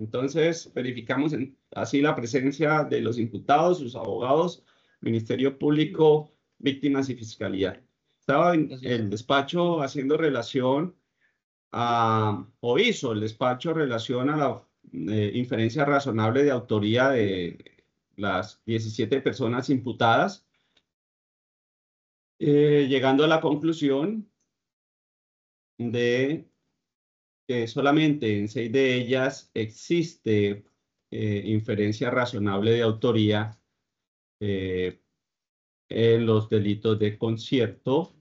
Entonces, verificamos así la presencia de los imputados, sus abogados, Ministerio Público, víctimas y Fiscalía. Estaba en el despacho haciendo relación o hizo el despacho relación a la inferencia razonable de autoría de las 17 personas imputadas, llegando a la conclusión de que solamente en 6 de ellas existe inferencia razonable de autoría en los delitos de concierto,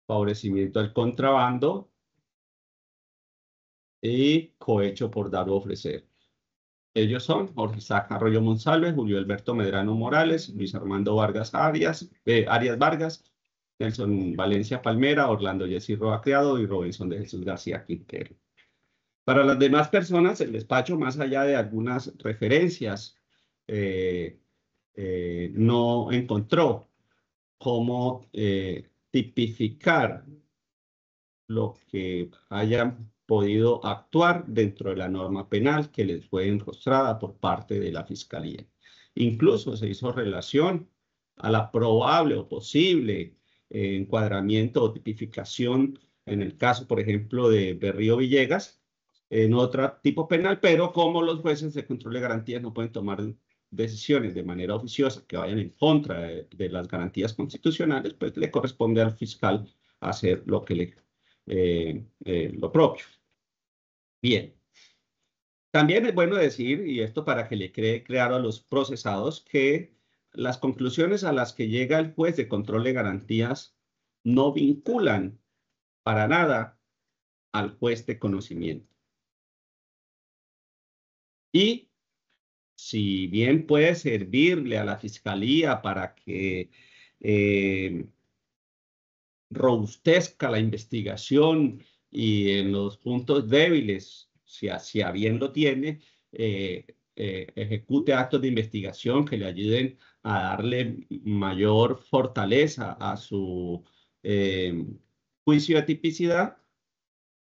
favorecimiento al contrabando y cohecho por dar o ofrecer. Ellos son Jorge Isaac Arroyo Monsalve, Julio Alberto Medrano Morales, Luis Armando Vargas Arias Vargas, Nelson Valencia Palmera, Orlando Jessy Roa Criado y Robinson de Jesús García Quintero. Para las demás personas, el despacho, más allá de algunas referencias, no encontró cómo tipificar lo que hayan podido actuar dentro de la norma penal que les fue enrostrada por parte de la Fiscalía. Incluso se hizo relación a la probable o posible encuadramiento o tipificación en el caso, por ejemplo, de Berrío Villegas, en otro tipo penal, pero como los jueces de control de garantías no pueden tomar decisiones de manera oficiosa que vayan en contra de las garantías constitucionales, pues le corresponde al fiscal hacer lo que lo propio. Bien. También es bueno decir, y esto para que le quede claro a los procesados, que las conclusiones a las que llega el juez de control de garantías no vinculan para nada al juez de conocimiento. Y si bien puede servirle a la Fiscalía para que robustezca la investigación y en los puntos débiles, si a bien lo tiene, ejecute actos de investigación que le ayuden a darle mayor fortaleza a su juicio de tipicidad,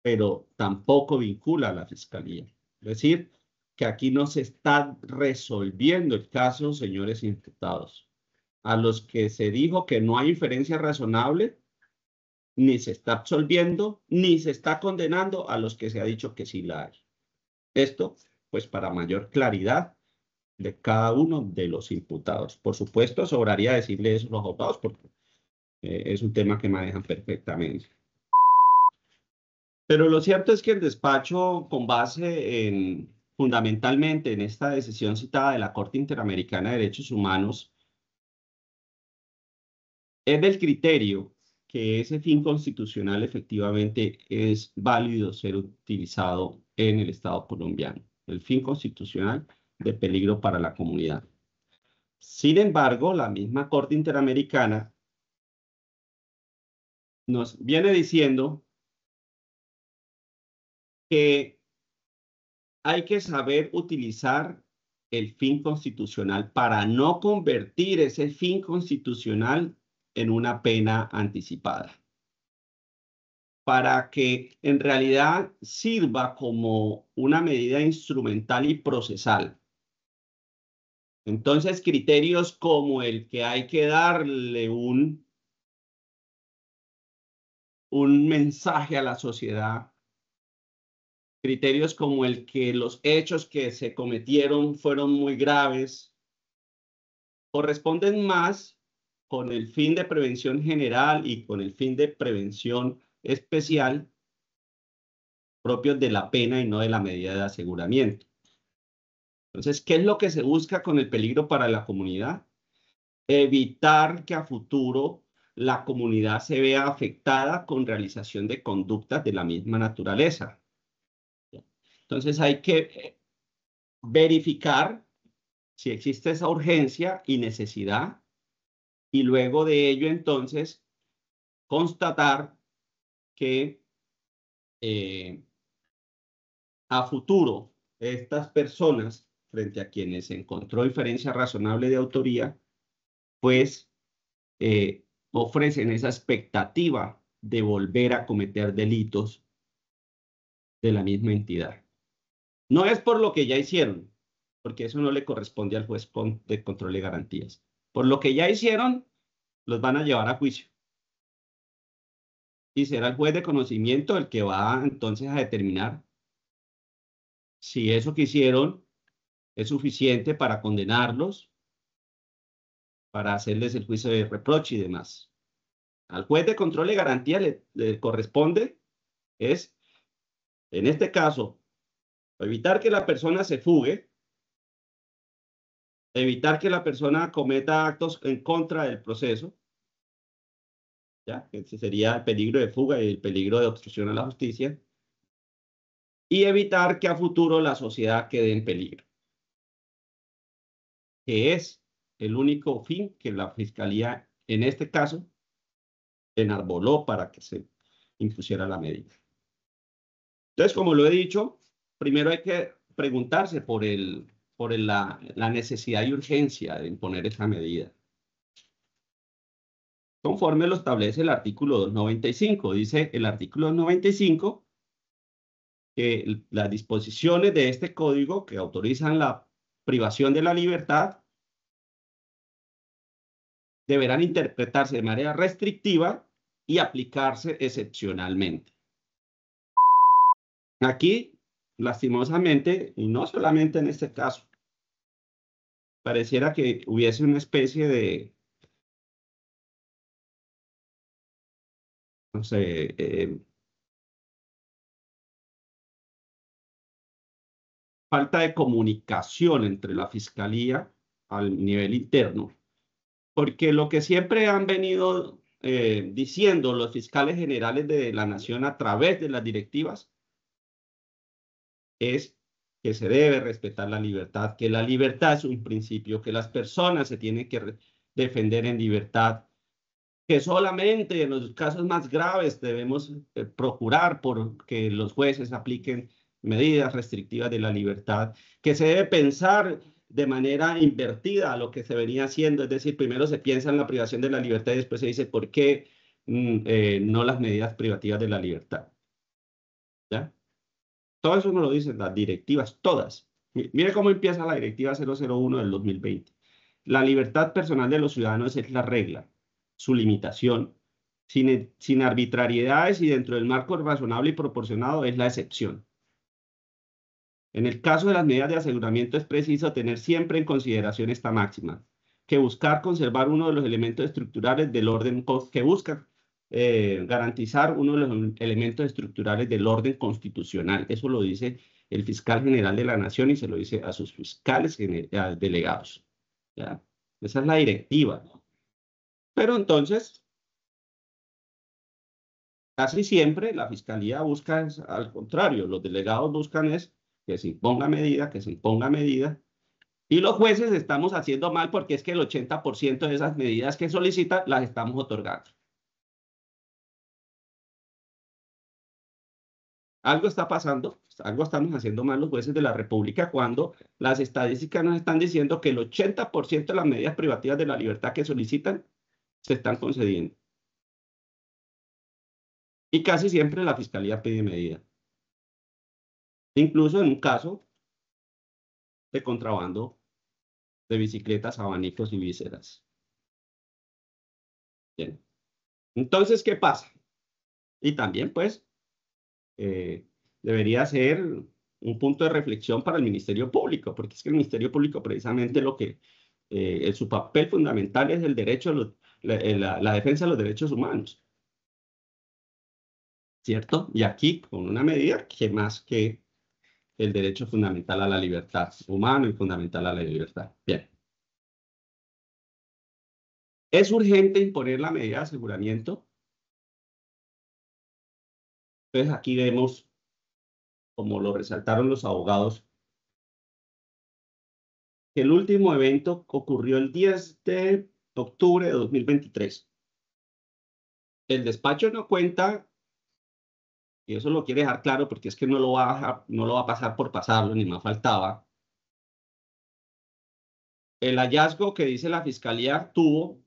pero tampoco vincula a la Fiscalía. Es decir, que aquí no se está resolviendo el caso, señores imputados. A los que se dijo que no hay inferencia razonable, ni se está absolviendo, ni se está condenando a los que se ha dicho que sí la hay. Esto, pues, para mayor claridad de cada uno de los imputados. Por supuesto, sobraría decirle eso a los abogados porque es un tema que manejan perfectamente. Pero lo cierto es que el despacho, con base fundamentalmente en esta decisión citada de la Corte Interamericana de Derechos Humanos, es del criterio que ese fin constitucional efectivamente es válido ser utilizado en el Estado colombiano, el fin constitucional de peligro para la comunidad. Sin embargo, la misma Corte Interamericana nos viene diciendo que hay que saber utilizar el fin constitucional para no convertir ese fin constitucional en una pena anticipada, para que en realidad sirva como una medida instrumental y procesal. Entonces, criterios como el que hay que darle un mensaje a la sociedad, criterios como el que los hechos que se cometieron fueron muy graves, corresponden más con el fin de prevención general y con el fin de prevención especial propios de la pena y no de la medida de aseguramiento. Entonces, ¿qué es lo que se busca con el peligro para la comunidad? Evitar que a futuro la comunidad se vea afectada con realización de conductas de la misma naturaleza. Entonces, hay que verificar si existe esa urgencia y necesidad y luego de ello, entonces, constatar que a futuro estas personas, frente a quienes se encontró inferencia razonable de autoría, pues ofrecen esa expectativa de volver a cometer delitos de la misma entidad. No es por lo que ya hicieron, porque eso no le corresponde al juez de control de garantías. Por lo que ya hicieron, los van a llevar a juicio. Y será el juez de conocimiento el que va entonces a determinar si eso que hicieron es suficiente para condenarlos, para hacerles el juicio de reproche y demás. Al juez de control de garantía le corresponde es, en este caso, evitar que la persona se fugue, evitar que la persona cometa actos en contra del proceso, ¿ya? Ese sería el peligro de fuga y el peligro de obstrucción a la justicia, y evitar que a futuro la sociedad quede en peligro, que es el único fin que la Fiscalía, en este caso, enarboló para que se impusiera la medida. Entonces, como lo he dicho, primero hay que preguntarse por la necesidad y urgencia de imponer esa medida. Conforme lo establece el artículo 295. Dice el artículo 295 que las disposiciones de este código que autorizan la privación de la libertad deberán interpretarse de manera restrictiva y aplicarse excepcionalmente. Aquí, lastimosamente, y no solamente en este caso, pareciera que hubiese una especie de, no sé, falta de comunicación entre la Fiscalía al nivel interno, porque lo que siempre han venido diciendo los fiscales generales de la Nación a través de las directivas es que se debe respetar la libertad, que la libertad es un principio, que las personas se tienen que defender en libertad, que solamente en los casos más graves debemos procurar por que los jueces apliquen medidas restrictivas de la libertad, que se debe pensar de manera invertida a lo que se venía haciendo, es decir, primero se piensa en la privación de la libertad y después se dice por qué no las medidas privativas de la libertad. ¿Ya? Todo eso nos lo dicen las directivas, todas. Mire cómo empieza la directiva 001 del 2020. La libertad personal de los ciudadanos es la regla, su limitación, sin arbitrariedades y dentro del marco razonable y proporcionado es la excepción. En el caso de las medidas de aseguramiento es preciso tener siempre en consideración esta máxima, que buscar conservar uno de los elementos estructurales del orden, que busca garantizar uno de los elementos estructurales del orden constitucional. Eso lo dice el fiscal general de la Nación y se lo dice a sus fiscales delegados. ¿Ya? Esa es la directiva. Pero entonces, casi siempre la fiscalía busca al contrario, los delegados buscan es que se imponga medida, que se imponga medida. Y los jueces estamos haciendo mal porque es que el 80% de esas medidas que solicitan las estamos otorgando. Algo está pasando, algo estamos haciendo mal los jueces de la República cuando las estadísticas nos están diciendo que el 80% de las medidas privativas de la libertad que solicitan se están concediendo. Y casi siempre la fiscalía pide medida. Incluso en un caso de contrabando de bicicletas, abanicos y vísceras. Bien. Entonces, ¿qué pasa? Y también, pues, eh, debería ser un punto de reflexión para el Ministerio Público, porque es que el Ministerio Público precisamente lo que, su papel fundamental es el derecho, la defensa de los derechos humanos, ¿cierto? Y aquí, con una medida que más que el derecho fundamental a la libertad, humano y fundamental a la libertad. Bien. ¿Es urgente imponer la medida de aseguramiento? Entonces aquí vemos, como lo resaltaron los abogados, que el último evento ocurrió el 10 de octubre de 2023. El despacho no cuenta, y eso lo quiere dejar claro porque es que no lo va a pasar por pasarlo, ni más faltaba. El hallazgo que dice la fiscalía tuvo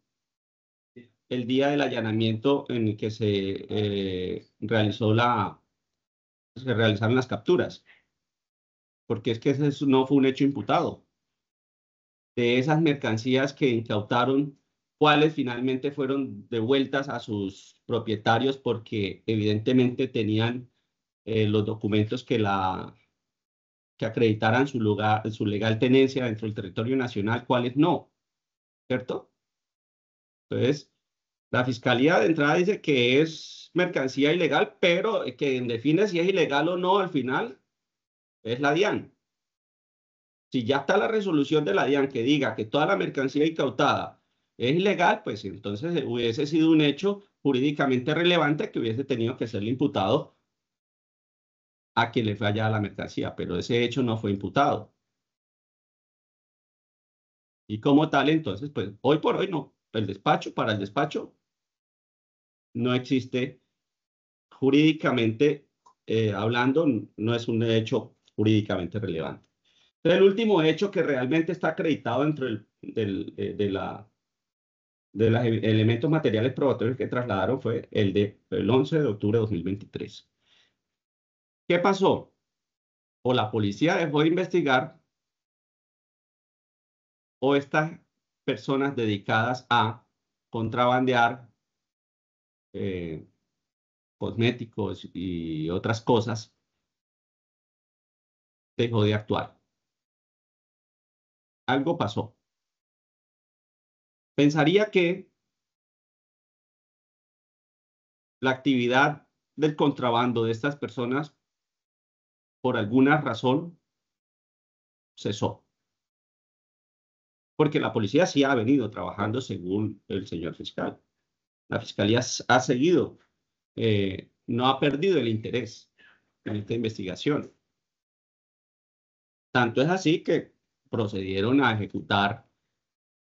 el día del allanamiento en el que se realizaron las capturas. porque es que ese no fue un hecho imputado. De esas mercancías que incautaron, ¿cuáles finalmente fueron devueltas a sus propietarios porque evidentemente tenían los documentos que acreditaran su legal tenencia dentro del territorio nacional, cuáles no? ¿Cierto? Entonces, la Fiscalía de entrada dice que es mercancía ilegal, pero que define si es ilegal o no al final es la DIAN. Si ya está la resolución de la DIAN que diga que toda la mercancía incautada es ilegal, pues entonces hubiese sido un hecho jurídicamente relevante que hubiese tenido que ser imputado a quien le fue hallada la mercancía, pero ese hecho no fue imputado. Y como tal, entonces, pues hoy por hoy no. Para el despacho no existe jurídicamente hablando, no es un hecho jurídicamente relevante. El último hecho que realmente está acreditado dentro de los elementos materiales probatorios que trasladaron fue el 11 de octubre de 2023. ¿Qué pasó? O la policía dejó de investigar, o estas personas dedicadas a contrabandear cosméticos y otras cosas dejó de actuar. Algo pasó. Pensaría que la actividad del contrabando de estas personas, por alguna razón, cesó. Porque la policía sí ha venido trabajando según el señor fiscal. La fiscalía ha seguido, no ha perdido el interés en esta investigación. Tanto es así que procedieron a ejecutar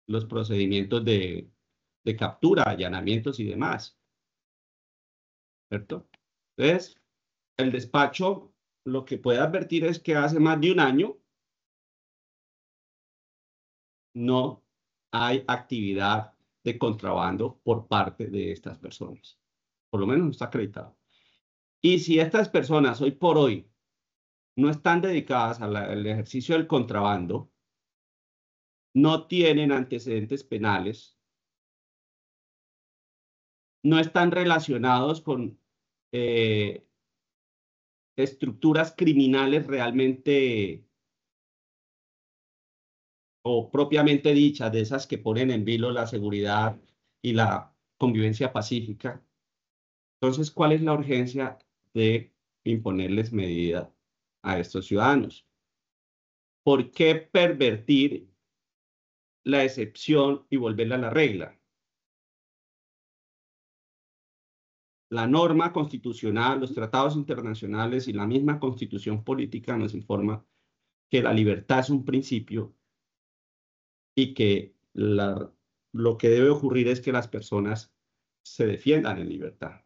los procedimientos de captura, allanamientos y demás. ¿Cierto? Entonces, el despacho lo que puede advertir es que hace más de un año no hay actividad de contrabando por parte de estas personas. Por lo menos no está acreditado. Y si estas personas hoy por hoy no están dedicadas al ejercicio del contrabando, no tienen antecedentes penales, no están relacionados con estructuras criminales realmente o propiamente dichas, de esas que ponen en vilo la seguridad y la convivencia pacífica. Entonces, ¿cuál es la urgencia de imponerles medidas a estos ciudadanos? ¿Por qué pervertir la excepción y volverla a la regla? La norma constitucional, los tratados internacionales y la misma constitución política nos informa que la libertad es un principio y que lo que debe ocurrir es que las personas se defiendan en libertad.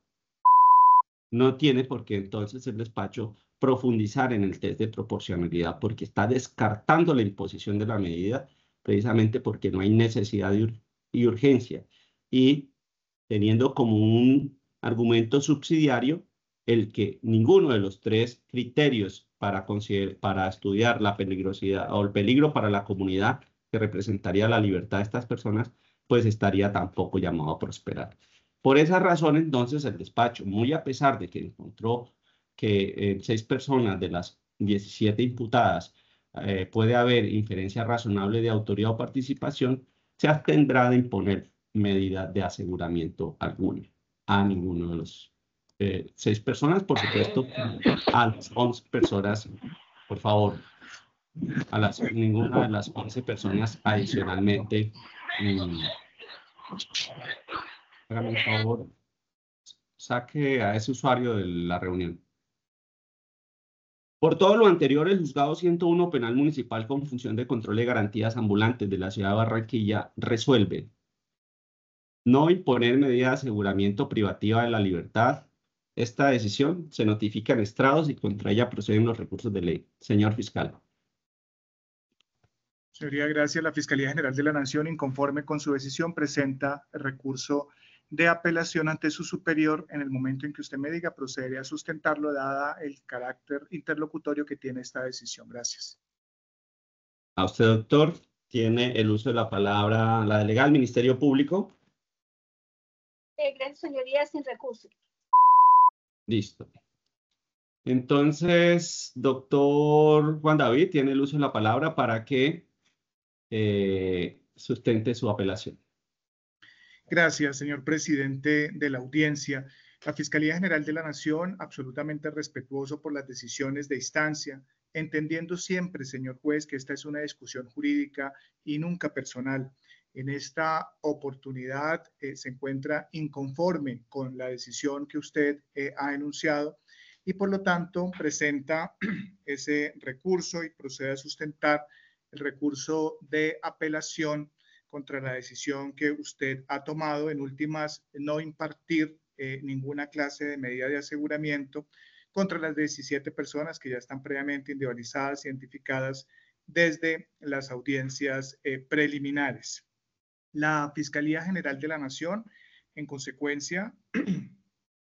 No tiene por qué entonces el despacho profundizar en el test de proporcionalidad porque está descartando la imposición de la medida precisamente porque no hay necesidad y urgencia y teniendo como un argumento subsidiario el que ninguno de los tres criterios para estudiar la peligrosidad o el peligro para la comunidad que representaría la libertad de estas personas, pues estaría tampoco llamado a prosperar. Por esa razón, entonces, el despacho, muy a pesar de que encontró que 6 personas de las 17 imputadas puede haber inferencia razonable de autoría o participación, se abstendrá de imponer medida de aseguramiento alguna a ninguno de los 6 personas, por supuesto, a las 11 personas, por favor, ninguna de las 11 personas adicionalmente. Hágame el favor, saque a ese usuario de la reunión. Por todo lo anterior, el Juzgado 101 Penal Municipal con función de control de garantías ambulantes de la ciudad de Barranquilla resuelve no imponer medida de aseguramiento privativa de la libertad. Esta decisión se notifica en estrados y contra ella proceden los recursos de ley. Señor fiscal. Señoría, gracias. La Fiscalía General de la Nación, inconforme con su decisión, presenta el recurso de apelación ante su superior en el momento en que usted me diga, procederé a sustentarlo dada el carácter interlocutorio que tiene esta decisión. Gracias. A usted, doctor, tiene el uso de la palabra la delegada del Ministerio Público. Gracias, señoría, sin recurso. Listo. Entonces, doctor Juan David, tiene el uso de la palabra para que sustente su apelación. Gracias, señor presidente de la audiencia. La Fiscalía General de la Nación, absolutamente respetuoso por las decisiones de instancia, entendiendo siempre, señor juez, que esta es una discusión jurídica y nunca personal. En esta oportunidad se encuentra inconforme con la decisión que usted ha enunciado y por lo tanto presenta ese recurso y procede a sustentar el recurso de apelación contra la decisión que usted ha tomado, en últimas, no impartir ninguna clase de medida de aseguramiento contra las 17 personas que ya están previamente individualizadas, identificadas desde las audiencias preliminares. La Fiscalía General de la Nación, en consecuencia,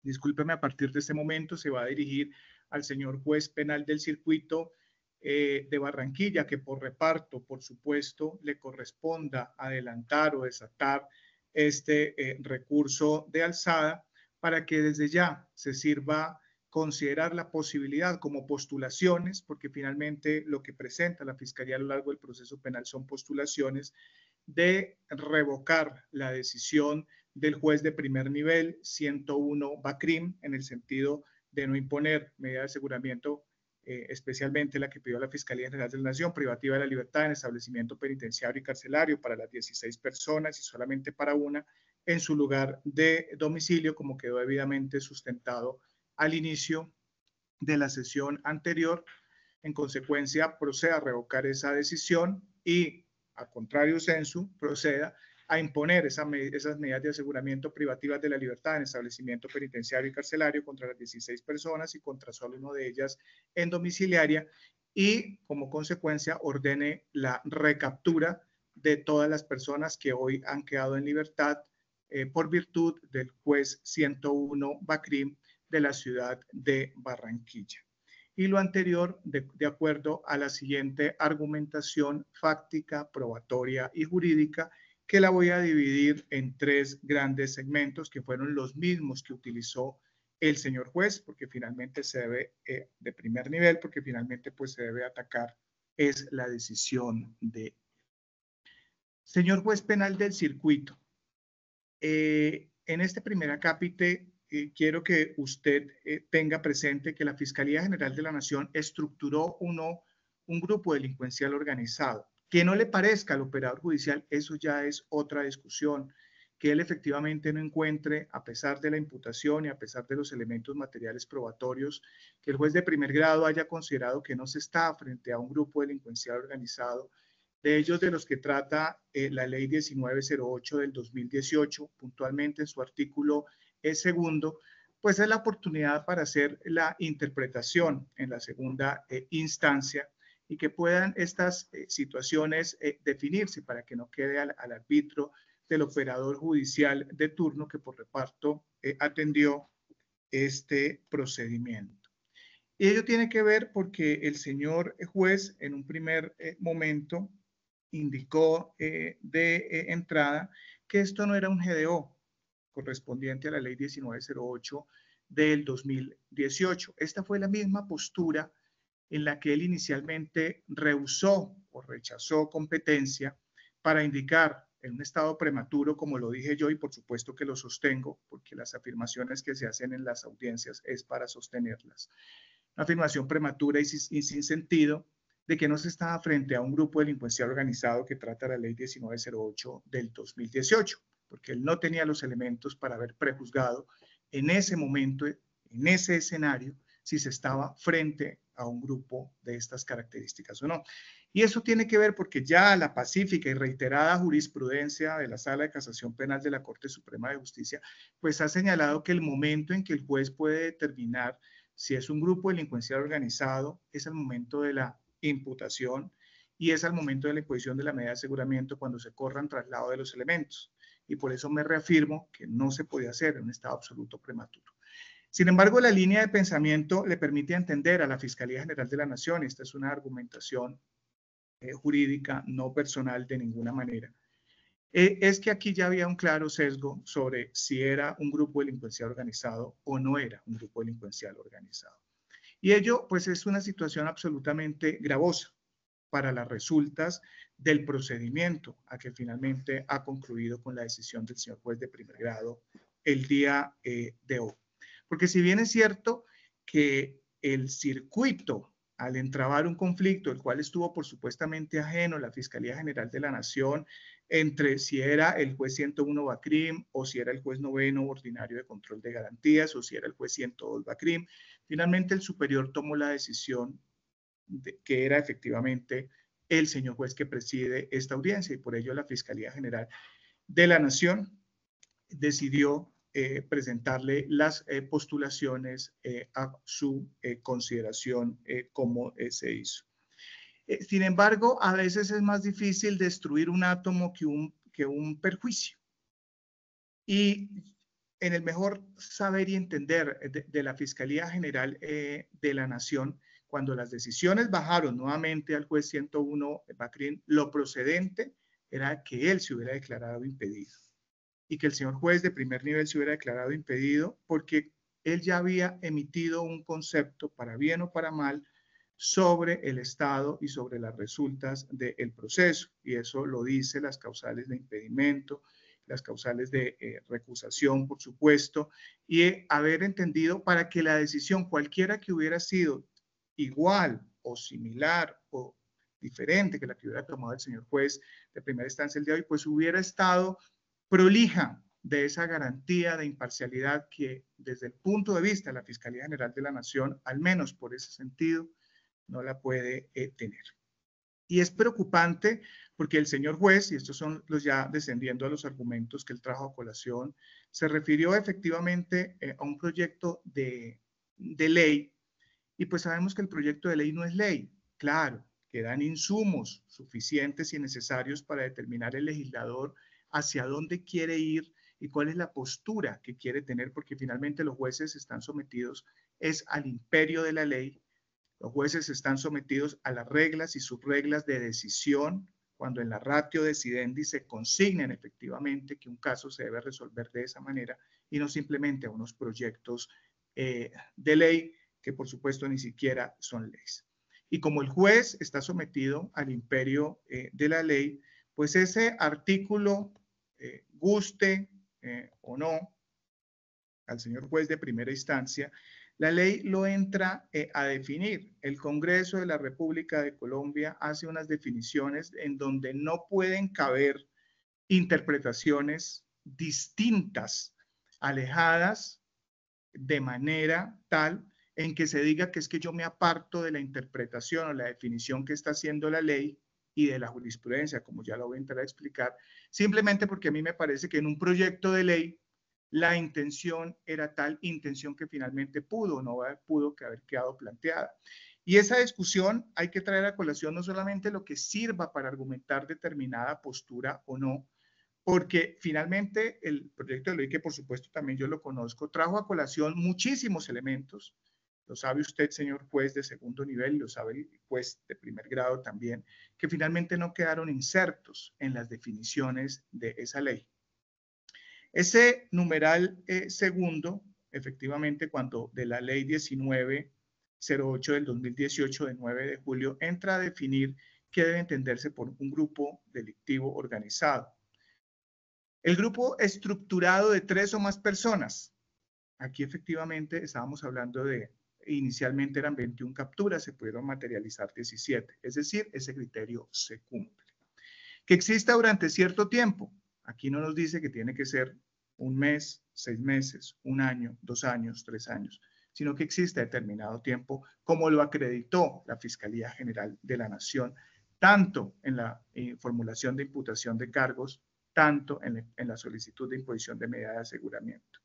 discúlpeme, a partir de este momento se va a dirigir al señor juez penal del circuito de Barranquilla, que por reparto, por supuesto, le corresponda adelantar o desatar este recurso de alzada para que desde ya se sirva considerar la posibilidad como postulaciones, porque finalmente lo que presenta la Fiscalía a lo largo del proceso penal son postulaciones, de revocar la decisión del juez de primer nivel 101 Bacrim en el sentido de no imponer medida de aseguramiento, especialmente la que pidió la Fiscalía General de la Nación, privativa de la libertad en establecimiento penitenciario y carcelario para las 16 personas y solamente para una en su lugar de domicilio, como quedó debidamente sustentado al inicio de la sesión anterior. En consecuencia, proceda a revocar esa decisión y, a contrario sensu, proceda a imponer esas medidas de aseguramiento privativas de la libertad en establecimiento penitenciario y carcelario contra las 16 personas y contra solo una de ellas en domiciliaria y, como consecuencia, ordene la recaptura de todas las personas que hoy han quedado en libertad por virtud del juez 101 Bacrim de la ciudad de Barranquilla. Y lo anterior de acuerdo a la siguiente argumentación fáctica, probatoria y jurídica, que la voy a dividir en tres grandes segmentos que fueron los mismos que utilizó el señor juez, porque finalmente se debe, de primer nivel, porque finalmente pues se debe atacar, es la decisión de. Señor juez penal del circuito, en este primer acápite quiero que usted tenga presente que la Fiscalía General de la Nación estructuró un grupo delincuencial organizado. Que no le parezca al operador judicial, eso ya es otra discusión. Que él efectivamente no encuentre, a pesar de la imputación y a pesar de los elementos materiales probatorios, que el juez de primer grado haya considerado que no se está frente a un grupo delincuencial organizado, de ellos de los que trata la ley 1908 del 2018, puntualmente en su artículo segundo, pues es la oportunidad para hacer la interpretación en la segunda instancia y que puedan estas situaciones definirse para que no quede al arbitrio del operador judicial de turno que por reparto atendió este procedimiento. Y ello tiene que ver porque el señor juez en un primer momento indicó de entrada que esto no era un GDO correspondiente a la ley 1908 del 2018. Esta fue la misma postura en la que él inicialmente rehusó o rechazó competencia para indicar en un estado prematuro, como lo dije yo, y por supuesto que lo sostengo, porque las afirmaciones que se hacen en las audiencias es para sostenerlas. Una afirmación prematura y sin sentido de que no se estaba frente a un grupo delincuencial organizado que trata la ley 1908 del 2018, porque él no tenía los elementos para haber prejuzgado en ese momento, en ese escenario, si se estaba frente a un grupo de estas características o no. Y eso tiene que ver porque ya la pacífica y reiterada jurisprudencia de la Sala de Casación Penal de la Corte Suprema de Justicia, pues ha señalado que el momento en que el juez puede determinar si es un grupo delincuencial organizado es el momento de la imputación y es al momento de la imposición de la medida de aseguramiento cuando se corran traslado de los elementos. y por eso me reafirmo que no se podía hacer en un estado absoluto prematuro. Sin embargo, la línea de pensamiento le permite entender a la Fiscalía General de la Nación, esta es una argumentación jurídica, no personal de ninguna manera, es que aquí ya había un claro sesgo sobre si era un grupo delincuencial organizado o no era un grupo delincuencial organizado. Y ello, pues, es una situación absolutamente gravosa para las resultas del procedimiento a que finalmente ha concluido con la decisión del señor juez de primer grado el día de hoy. Porque si bien es cierto que el circuito al entrabar un conflicto, el cual estuvo por supuestamente ajeno la Fiscalía General de la Nación, entre si era el juez 101 Bacrim o si era el juez noveno ordinario de control de garantías o si era el juez 102 Bacrim, finalmente el superior tomó la decisión que era efectivamente el señor juez que preside esta audiencia y por ello la Fiscalía General de la Nación decidió presentarle las postulaciones a su consideración como se hizo. Sin embargo, a veces es más difícil destruir un átomo que un perjuicio. Y en el mejor saber y entender de la Fiscalía General de la Nación, cuando las decisiones bajaron nuevamente al juez 101 Bacrim, lo procedente era que él se hubiera declarado impedido y que el señor juez de primer nivel se hubiera declarado impedido porque él ya había emitido un concepto, para bien o para mal, sobre el Estado y sobre las resultas del proceso. Y eso lo dice las causales de impedimento, las causales de recusación, por supuesto, y haber entendido para que la decisión, cualquiera que hubiera sido igual o similar o diferente que la que hubiera tomado el señor juez de primera instancia el día de hoy, pues hubiera estado prolija de esa garantía de imparcialidad que desde el punto de vista de la Fiscalía General de la Nación, al menos por ese sentido, no la puede tener. Y es preocupante porque el señor juez, y estos son los ya descendiendo a los argumentos que él trajo a colación, se refirió efectivamente a un proyecto de ley, y pues sabemos que el proyecto de ley no es ley, claro, que dan insumos suficientes y necesarios para determinar el legislador hacia dónde quiere ir y cuál es la postura que quiere tener, porque finalmente los jueces están sometidos es al imperio de la ley. Los jueces están sometidos a las reglas y subreglas de decisión, cuando en la ratio decidendi se consignen efectivamente que un caso se debe resolver de esa manera y no simplemente a unos proyectos de ley que por supuesto ni siquiera son leyes. Y como el juez está sometido al imperio de la ley, pues ese artículo, guste o no al señor juez de primera instancia, la ley lo entra a definir. El Congreso de la República de Colombia hace unas definiciones en donde no pueden caber interpretaciones distintas, alejadas de manera tal en que se diga que es que yo me aparto de la interpretación o la definición que está haciendo la ley y de la jurisprudencia, como ya lo voy a entrar a explicar, simplemente porque a mí me parece que en un proyecto de ley la intención era tal intención que finalmente no pudo que haber quedado planteada. Y esa discusión hay que traer a colación no solamente lo que sirva para argumentar determinada postura o no, porque finalmente el proyecto de ley, que por supuesto también yo lo conozco, trajo a colación muchísimos elementos. Lo sabe usted, señor juez de segundo nivel, lo sabe el juez de primer grado también, que finalmente no quedaron insertos en las definiciones de esa ley. Ese numeral segundo, efectivamente, cuando de la ley 1908 del 2018 de 9 de julio, entra a definir qué debe entenderse por un grupo delictivo organizado. El grupo estructurado de 3 o más personas. Aquí efectivamente estábamos hablando de, inicialmente eran 21 capturas, se pudieron materializar 17, es decir, ese criterio se cumple. Que exista durante cierto tiempo. Aquí no nos dice que tiene que ser un mes, 6 meses, 1 año, 2 años, 3 años, sino que existe determinado tiempo, como lo acreditó la Fiscalía General de la Nación, tanto en la formulación de imputación de cargos, tanto en la solicitud de imposición de medida de aseguramiento.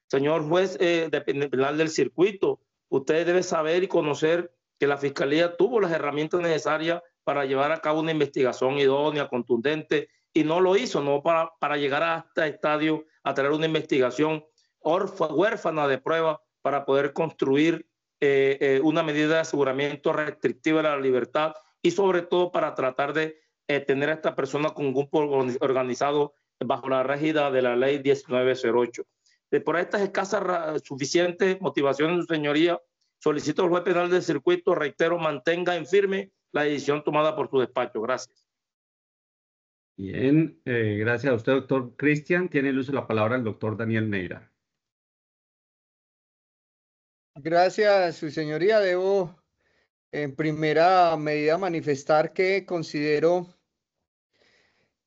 Señor juez de penal del circuito, usted debe saber y conocer que la Fiscalía tuvo las herramientas necesarias para llevar a cabo una investigación idónea, contundente y no lo hizo, no para llegar a este estadio a tener una investigación huérfana de pruebas para poder construir una medida de aseguramiento restrictiva de la libertad y sobre todo para tratar de tener a esta persona con un grupo organizado bajo la régida de la ley 1908. Por estas escasas suficientes motivaciones, su señoría, solicito al juez penal del circuito, reitero, mantenga en firme la decisión tomada por su despacho. Gracias. Bien, gracias a usted, doctor Cristian. Tiene el uso de la palabra el doctor Daniel Neira. Gracias, su señoría. Debo en primera medida manifestar que considero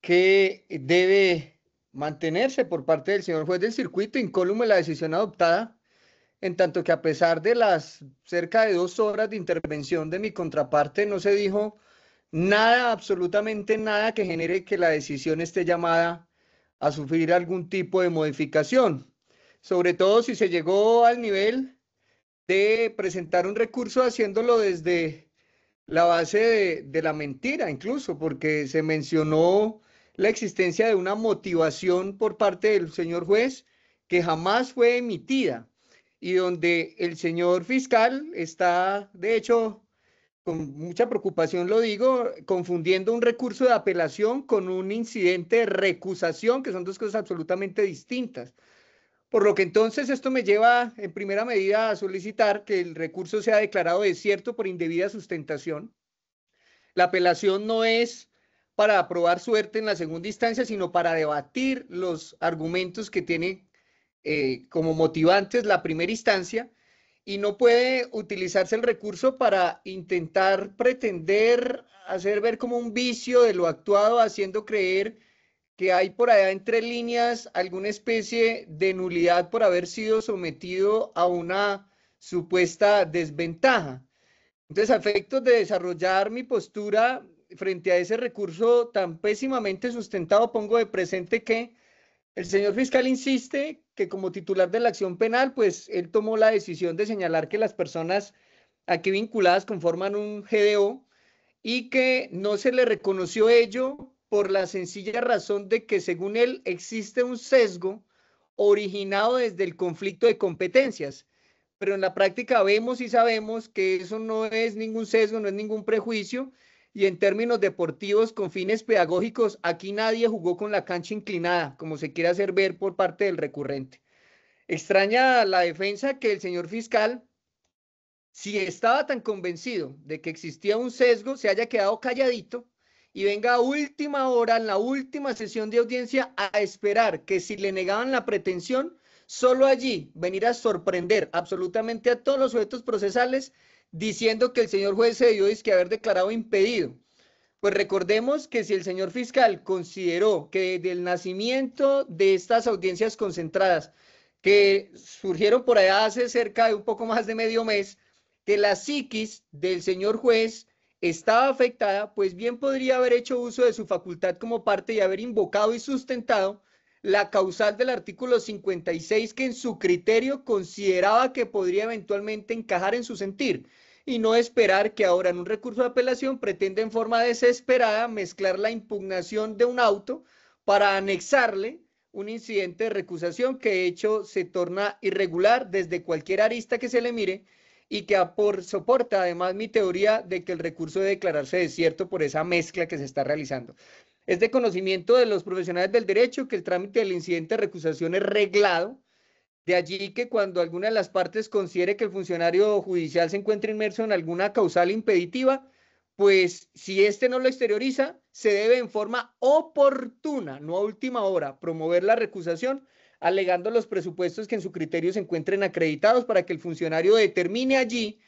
que debe mantenerse por parte del señor juez del circuito incólume la decisión adoptada, en tanto que a pesar de las cerca de 2 horas de intervención de mi contraparte, no se dijo nada, absolutamente nada que genere que la decisión esté llamada a sufrir algún tipo de modificación, sobre todo si se llegó al nivel de presentar un recurso haciéndolo desde la base de la mentira, incluso porque se mencionó la existencia de una motivación por parte del señor juez que jamás fue emitida y donde el señor fiscal está, de hecho, con mucha preocupación lo digo, confundiendo un recurso de apelación con un incidente de recusación, que son 2 cosas absolutamente distintas. Por lo que entonces esto me lleva en primera medida a solicitar que el recurso sea declarado desierto por indebida sustentación. La apelación no es para probar suerte en la segunda instancia, sino para debatir los argumentos que tiene como motivantes la primera instancia, y no puede utilizarse el recurso para intentar pretender hacer ver como un vicio de lo actuado, haciendo creer que hay por allá entre líneas alguna especie de nulidad por haber sido sometido a una supuesta desventaja. Entonces, a efectos de desarrollar mi postura frente a ese recurso tan pésimamente sustentado, pongo de presente que el señor fiscal insiste que como titular de la acción penal, pues él tomó la decisión de señalar que las personas aquí vinculadas conforman un GDO y que no se le reconoció ello por la sencilla razón de que, según él, existe un sesgo originado desde el conflicto de competencias. Pero en la práctica vemos y sabemos que eso no es ningún sesgo, no es ningún prejuicio, y en términos deportivos con fines pedagógicos, aquí nadie jugó con la cancha inclinada, como se quiere hacer ver por parte del recurrente. Extraña la defensa que el señor fiscal, si estaba tan convencido de que existía un sesgo, se haya quedado calladito y venga a última hora, en la última sesión de audiencia, a esperar que si le negaban la pretensión, solo allí venir a sorprender absolutamente a todos los sujetos procesales diciendo que el señor juez se debió haber declarado impedido. Pues recordemos que si el señor fiscal consideró que desde el nacimiento de estas audiencias concentradas, que surgieron por allá hace cerca de un poco más de medio mes, que la psiquis del señor juez estaba afectada, pues bien podría haber hecho uso de su facultad como parte y haber invocado y sustentado la causal del artículo 56 que en su criterio consideraba que podría eventualmente encajar en su sentir, y no esperar que ahora en un recurso de apelación pretenda en forma desesperada mezclar la impugnación de un auto para anexarle un incidente de recusación que de hecho se torna irregular desde cualquier arista que se le mire y que soporta además mi teoría de que el recurso debe declararse desierto por esa mezcla que se está realizando. Es de conocimiento de los profesionales del derecho que el trámite del incidente de recusación es reglado, de allí que cuando alguna de las partes considere que el funcionario judicial se encuentra inmerso en alguna causal impeditiva, pues si éste no lo exterioriza, se debe en forma oportuna, no a última hora, promover la recusación, alegando los presupuestos que en su criterio se encuentren acreditados para que el funcionario determine allí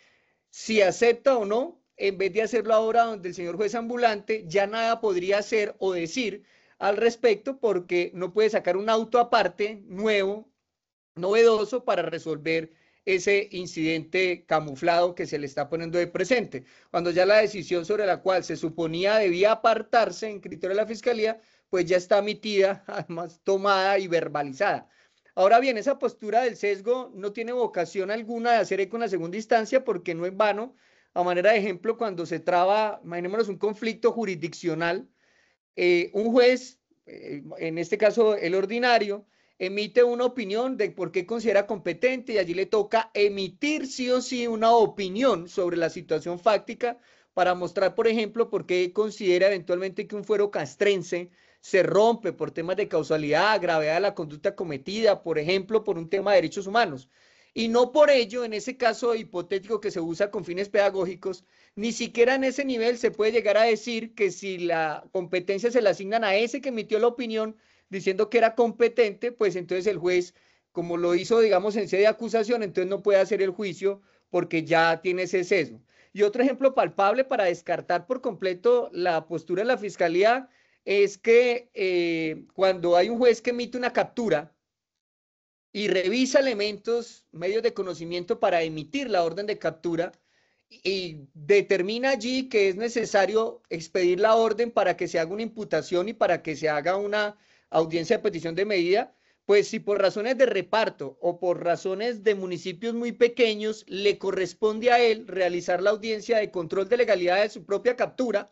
si acepta o no, en vez de hacerlo ahora donde el señor juez ambulante ya nada podría hacer o decir al respecto porque no puede sacar un auto aparte, nuevo, novedoso para resolver ese incidente camuflado que se le está poniendo de presente, cuando ya la decisión sobre la cual se suponía debía apartarse en criterio de la Fiscalía, pues ya está emitida, además tomada y verbalizada. Ahora bien, esa postura del sesgo no tiene vocación alguna de hacer eco en la segunda instancia, porque no en vano, a manera de ejemplo, cuando se traba, imaginémonos un conflicto jurisdiccional, un juez en este caso el ordinario, emite una opinión de por qué considera competente y allí le toca emitir sí o sí una opinión sobre la situación fáctica para mostrar, por ejemplo, por qué considera eventualmente que un fuero castrense se rompe por temas de causalidad, gravedad de la conducta cometida, por ejemplo, por un tema de derechos humanos. Y no por ello, en ese caso hipotético que se usa con fines pedagógicos, ni siquiera en ese nivel se puede llegar a decir que si la competencia se la asignan a ese que emitió la opinión diciendo que era competente, pues entonces el juez, como lo hizo, digamos, en sede de acusación, entonces no puede hacer el juicio porque ya tiene ese sesgo. Y otro ejemplo palpable para descartar por completo la postura de la Fiscalía es que cuando hay un juez que emite una captura y revisa elementos, medios de conocimiento para emitir la orden de captura y determina allí que es necesario expedir la orden para que se haga una imputación y para que se haga una audiencia de petición de medida, pues si por razones de reparto o por razones de municipios muy pequeños le corresponde a él realizar la audiencia de control de legalidad de su propia captura,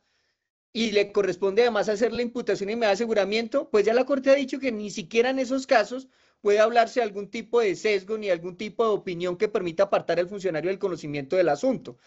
y le corresponde además hacer la imputación y me da aseguramiento, pues ya la Corte ha dicho que ni siquiera en esos casos puede hablarse de algún tipo de sesgo ni algún tipo de opinión que permita apartar al funcionario del conocimiento del asunto.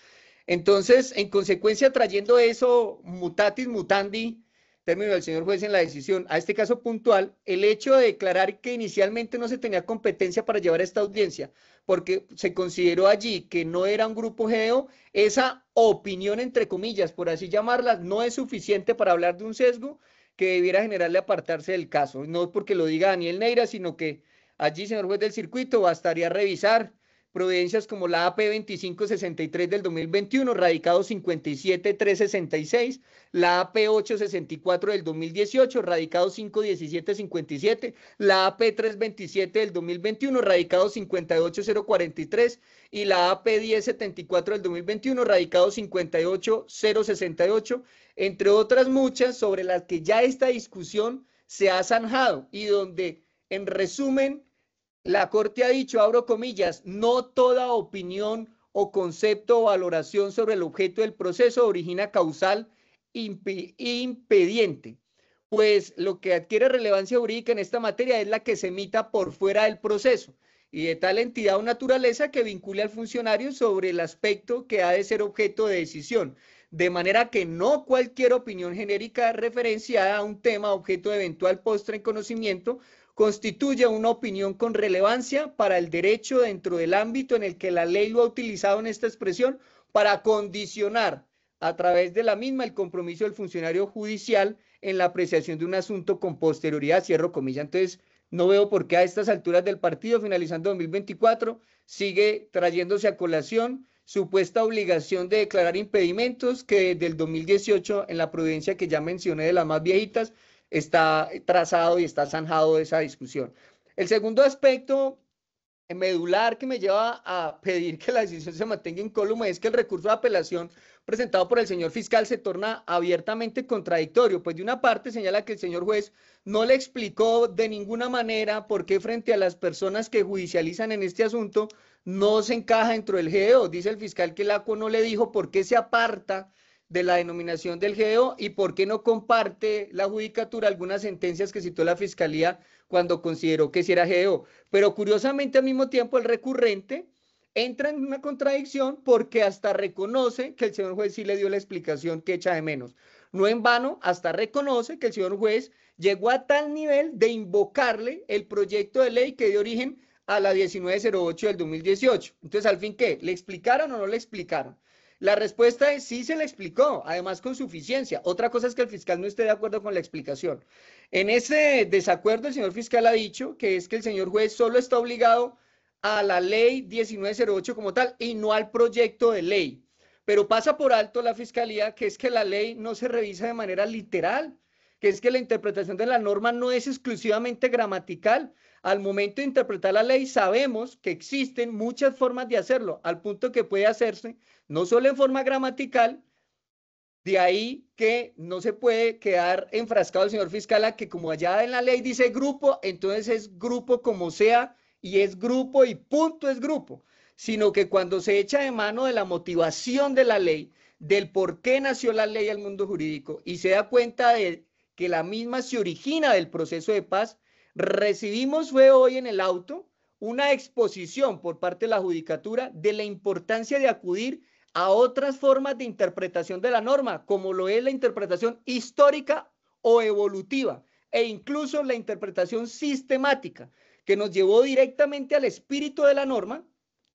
Entonces, en consecuencia, trayendo eso mutatis mutandi, término del señor juez en la decisión, a este caso puntual, el hecho de declarar que inicialmente no se tenía competencia para llevar esta audiencia, porque se consideró allí que no era un grupo GEO, esa opinión, entre comillas, por así llamarla, no es suficiente para hablar de un sesgo que debiera generarle apartarse del caso. No porque lo diga Daniel Neira, sino que allí, señor juez del circuito, bastaría revisar providencias como la AP 2563 del 2021, radicado 57366, la AP 864 del 2018, radicado 51757, la AP 327 del 2021, radicado 58043 y la AP 1074 del 2021, radicado 58068, entre otras muchas sobre las que ya esta discusión se ha zanjado y donde, en resumen, la Corte ha dicho, abro comillas, no toda opinión o concepto o valoración sobre el objeto del proceso origina causal impediente. Pues lo que adquiere relevancia jurídica en esta materia es la que se emita por fuera del proceso y de tal entidad o naturaleza que vincule al funcionario sobre el aspecto que ha de ser objeto de decisión. De manera que no cualquier opinión genérica referenciada a un tema objeto de eventual postre en conocimiento constituye una opinión con relevancia para el derecho dentro del ámbito en el que la ley lo ha utilizado en esta expresión para condicionar a través de la misma el compromiso del funcionario judicial en la apreciación de un asunto con posterioridad, cierro comilla. Entonces, no veo por qué a estas alturas del partido, finalizando 2024, sigue trayéndose a colación supuesta obligación de declarar impedimentos que desde el 2018 en la providencia que ya mencioné de las más viejitas, está trazado y está zanjado esa discusión. El segundo aspecto medular que me lleva a pedir que la decisión se mantenga incólume es que el recurso de apelación presentado por el señor fiscal se torna abiertamente contradictorio, pues de una parte señala que el señor juez no le explicó de ninguna manera por qué frente a las personas que judicializan en este asunto no se encaja dentro del GEO. Dice el fiscal que el ACO no le dijo por qué se aparta de la denominación del GEO y por qué no comparte la judicatura algunas sentencias que citó la Fiscalía cuando consideró que sí era GEO. Pero curiosamente al mismo tiempo el recurrente entra en una contradicción porque hasta reconoce que el señor juez sí le dio la explicación que echa de menos. No en vano, hasta reconoce que el señor juez llegó a tal nivel de invocarle el proyecto de ley que dio origen a la 1908 del 2018. Entonces, ¿al fin qué? ¿Le explicaron o no le explicaron? La respuesta es sí, se le explicó, además con suficiencia. Otra cosa es que el fiscal no esté de acuerdo con la explicación. En ese desacuerdo, el señor fiscal ha dicho que es que el señor juez solo está obligado a la ley 1908 como tal y no al proyecto de ley. Pero pasa por alto la fiscalía que es que la ley no se revisa de manera literal, que es que la interpretación de la norma no es exclusivamente gramatical. Al momento de interpretar la ley sabemos que existen muchas formas de hacerlo, al punto que puede hacerse no solo en forma gramatical, de ahí que no se puede quedar enfrascado el señor fiscal a que como allá en la ley dice grupo, entonces es grupo como sea y es grupo y punto es grupo, sino que cuando se echa de mano de la motivación de la ley, del por qué nació la ley al mundo jurídico y se da cuenta de que la misma se origina del proceso de paz, recibimos fue hoy en el auto una exposición por parte de la Judicatura de la importancia de acudir a otras formas de interpretación de la norma, como lo es la interpretación histórica o evolutiva, e incluso la interpretación sistemática, que nos llevó directamente al espíritu de la norma,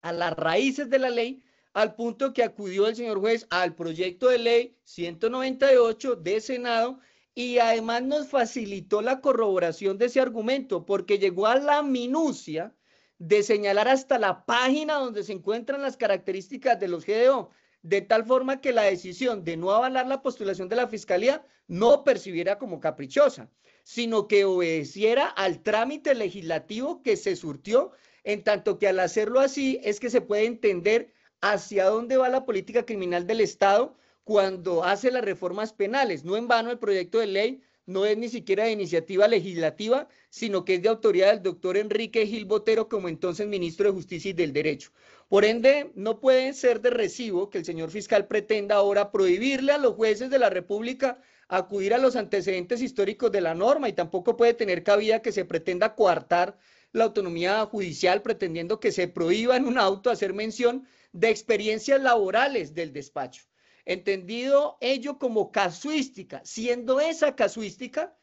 a las raíces de la ley, al punto que acudió el señor juez al proyecto de ley 198 de Senado, y además nos facilitó la corroboración de ese argumento, porque llegó a la minucia de señalar hasta la página donde se encuentran las características de los GDO, de tal forma que la decisión de no avalar la postulación de la Fiscalía no percibiera como caprichosa, sino que obedeciera al trámite legislativo que se surtió, en tanto que al hacerlo así es que se puede entender hacia dónde va la política criminal del Estado cuando hace las reformas penales. No en vano el proyecto de ley no es ni siquiera de iniciativa legislativa, sino que es de autoridad del doctor Enrique Gil Botero, como entonces ministro de Justicia y del Derecho. Por ende, no puede ser de recibo que el señor fiscal pretenda ahora prohibirle a los jueces de la República acudir a los antecedentes históricos de la norma, y tampoco puede tener cabida que se pretenda coartar la autonomía judicial pretendiendo que se prohíba en un auto hacer mención de experiencias laborales del despacho. Entendido ello como casuística, siendo esa casuística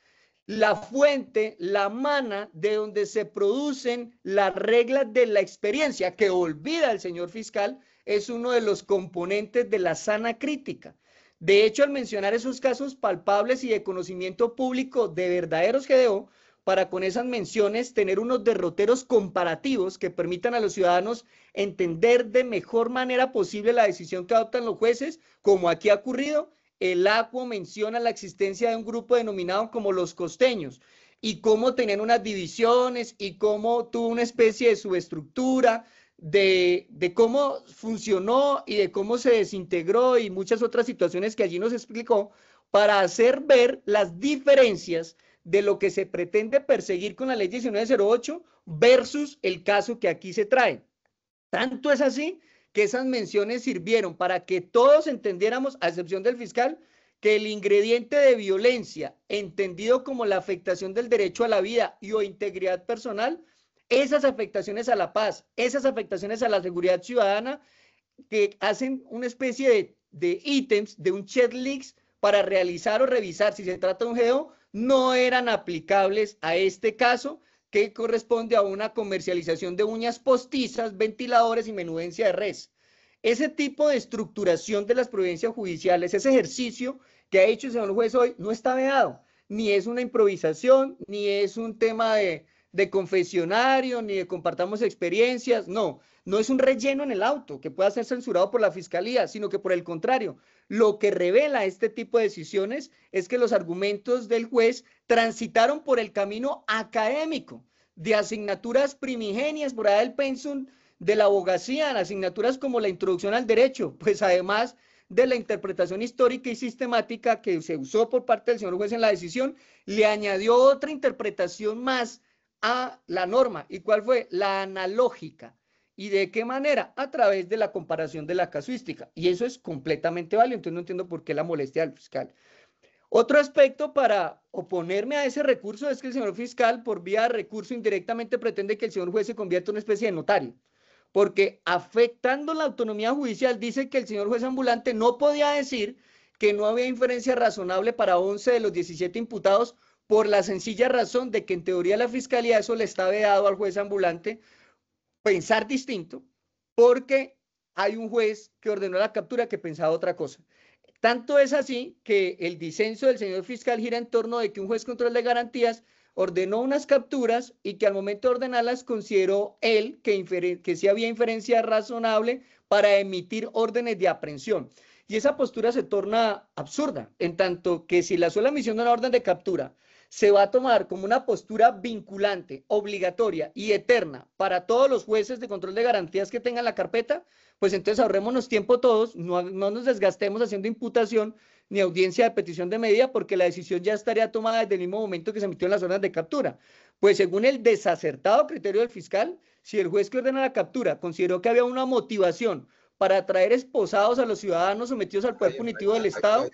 la fuente, la mana de donde se producen las reglas de la experiencia, que olvida el señor fiscal, es uno de los componentes de la sana crítica. De hecho, al mencionar esos casos palpables y de conocimiento público de verdaderos GDO, para con esas menciones tener unos derroteros comparativos que permitan a los ciudadanos entender de mejor manera posible la decisión que adoptan los jueces, como aquí ha ocurrido. El ACUO menciona la existencia de un grupo denominado como los costeños, y cómo tenían unas divisiones y cómo tuvo una especie de subestructura, de cómo funcionó y de cómo se desintegró, y muchas otras situaciones que allí nos explicó, para hacer ver las diferencias de lo que se pretende perseguir con la ley 1908 versus el caso que aquí se trae. Tanto es así que esas menciones sirvieron para que todos entendiéramos, a excepción del fiscal, que el ingrediente de violencia, entendido como la afectación del derecho a la vida y o integridad personal, esas afectaciones a la paz, esas afectaciones a la seguridad ciudadana, que hacen una especie de ítems, de un checklist para realizar o revisar si se trata de un GDO, no eran aplicables a este caso, que corresponde a una comercialización de uñas postizas, ventiladores y menudencia de res. Ese tipo de estructuración de las providencias judiciales, ese ejercicio que ha hecho el señor juez hoy, no está vedado, ni es una improvisación, ni es un tema de confesionario, ni de compartamos experiencias, no es un relleno en el auto que pueda ser censurado por la Fiscalía, sino que por el contrario, lo que revela este tipo de decisiones es que los argumentos del juez transitaron por el camino académico, de asignaturas primigenias, por allá del pensum de la abogacía, en asignaturas como la introducción al derecho, pues además de la interpretación histórica y sistemática que se usó por parte del señor juez en la decisión, le añadió otra interpretación más a la norma. ¿Y cuál fue? La analógica. ¿Y de qué manera? A través de la comparación de la casuística. Y eso es completamente válido, entonces no entiendo por qué la molestia del fiscal. Otro aspecto para oponerme a ese recurso es que el señor fiscal, por vía de recurso, indirectamente pretende que el señor juez se convierta en una especie de notario, porque afectando la autonomía judicial, dice que el señor juez ambulante no podía decir que no había inferencia razonable para 11 de los 17 imputados, por la sencilla razón de que en teoría la Fiscalía eso le está vedado al juez ambulante pensar distinto, porque hay un juez que ordenó la captura que pensaba otra cosa. Tanto es así que el disenso del señor fiscal gira en torno de que un juez control de garantías ordenó unas capturas y que al momento de ordenarlas consideró él que sí había inferencia razonable para emitir órdenes de aprehensión. Y esa postura se torna absurda, en tanto que si la sola emisión de una orden de captura se va a tomar como una postura vinculante, obligatoria y eterna para todos los jueces de control de garantías que tengan la carpeta, pues entonces ahorrémonos tiempo todos, no nos desgastemos haciendo imputación ni audiencia de petición de medida, porque la decisión ya estaría tomada desde el mismo momento que se emitió en las órdenes de captura. Pues según el desacertado criterio del fiscal, si el juez que ordena la captura consideró que había una motivación para traer esposados a los ciudadanos sometidos al poder punitivo del Estado,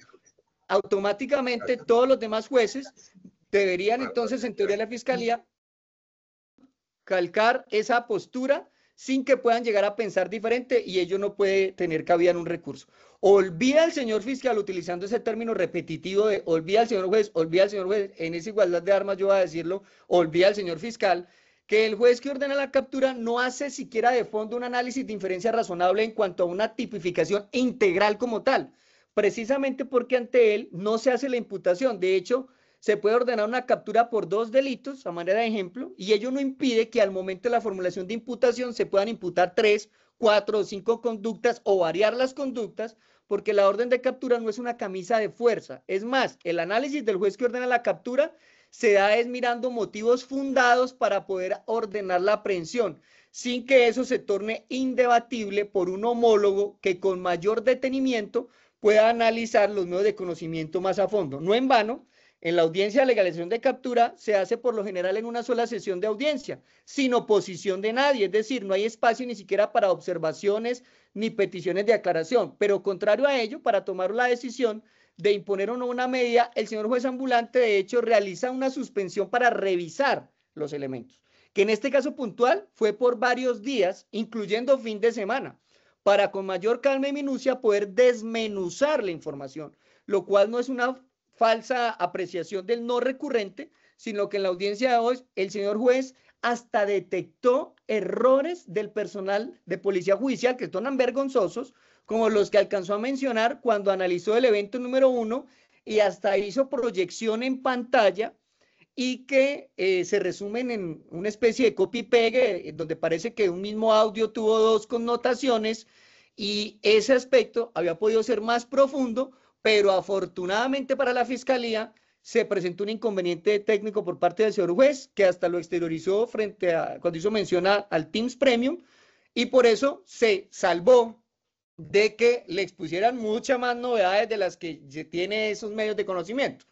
automáticamente todos los demás jueces deberían entonces, en teoría de la Fiscalía, calcar esa postura sin que puedan llegar a pensar diferente y ello no puede tener cabida en un recurso. Olvida al señor fiscal, utilizando ese término repetitivo de olvida al señor juez, en esa igualdad de armas yo voy a decirlo, olvida al señor fiscal, que el juez que ordena la captura no hace siquiera de fondo un análisis de inferencia razonable en cuanto a una tipificación integral como tal, precisamente porque ante él no se hace la imputación. De hecho, se puede ordenar una captura por 2 delitos, a manera de ejemplo, y ello no impide que al momento de la formulación de imputación se puedan imputar 3, 4 o 5 conductas o variar las conductas, porque la orden de captura no es una camisa de fuerza. Es más, el análisis del juez que ordena la captura se da es mirando motivos fundados para poder ordenar la aprehensión, sin que eso se torne indebatible por un homólogo que con mayor detenimiento pueda analizar los medios de conocimiento más a fondo. No en vano, en la audiencia de legalización de captura se hace por lo general en una sola sesión de audiencia, sin oposición de nadie, es decir, no hay espacio ni siquiera para observaciones ni peticiones de aclaración, pero contrario a ello, para tomar la decisión de imponer o no una medida, el señor juez ambulante de hecho realiza una suspensión para revisar los elementos, que en este caso puntual fue por varios días, incluyendo fin de semana, para con mayor calma y minucia poder desmenuzar la información, lo cual no es una falsa apreciación del no recurrente, sino que en la audiencia de hoy el señor juez hasta detectó errores del personal de policía judicial que son vergonzosos, como los que alcanzó a mencionar cuando analizó el evento número 1 y hasta hizo proyección en pantalla y que se resumen en una especie de copy-pegue, donde parece que un mismo audio tuvo 2 connotaciones y ese aspecto había podido ser más profundo, pero afortunadamente para la Fiscalía se presentó un inconveniente técnico por parte del señor juez, que hasta lo exteriorizó frente a cuando hizo mención al Teams Premium, y por eso se salvó de que le expusieran muchas más novedades de las que tiene esos medios de conocimiento.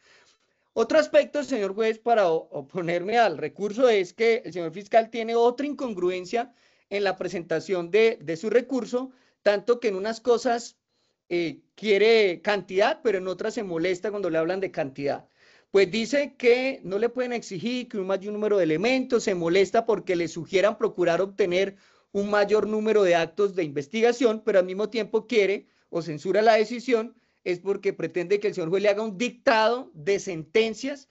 Otro aspecto, señor juez, para oponerme al recurso es que el señor fiscal tiene otra incongruencia en la presentación de su recurso, tanto que en unas cosas quiere cantidad, pero en otras se molesta cuando le hablan de cantidad. Pues dice que no le pueden exigir que un mayor número de elementos, se molesta porque le sugieran procurar obtener un mayor número de actos de investigación, pero al mismo tiempo quiere o censura la decisión, es porque pretende que el señor juez le haga un dictado de sentencias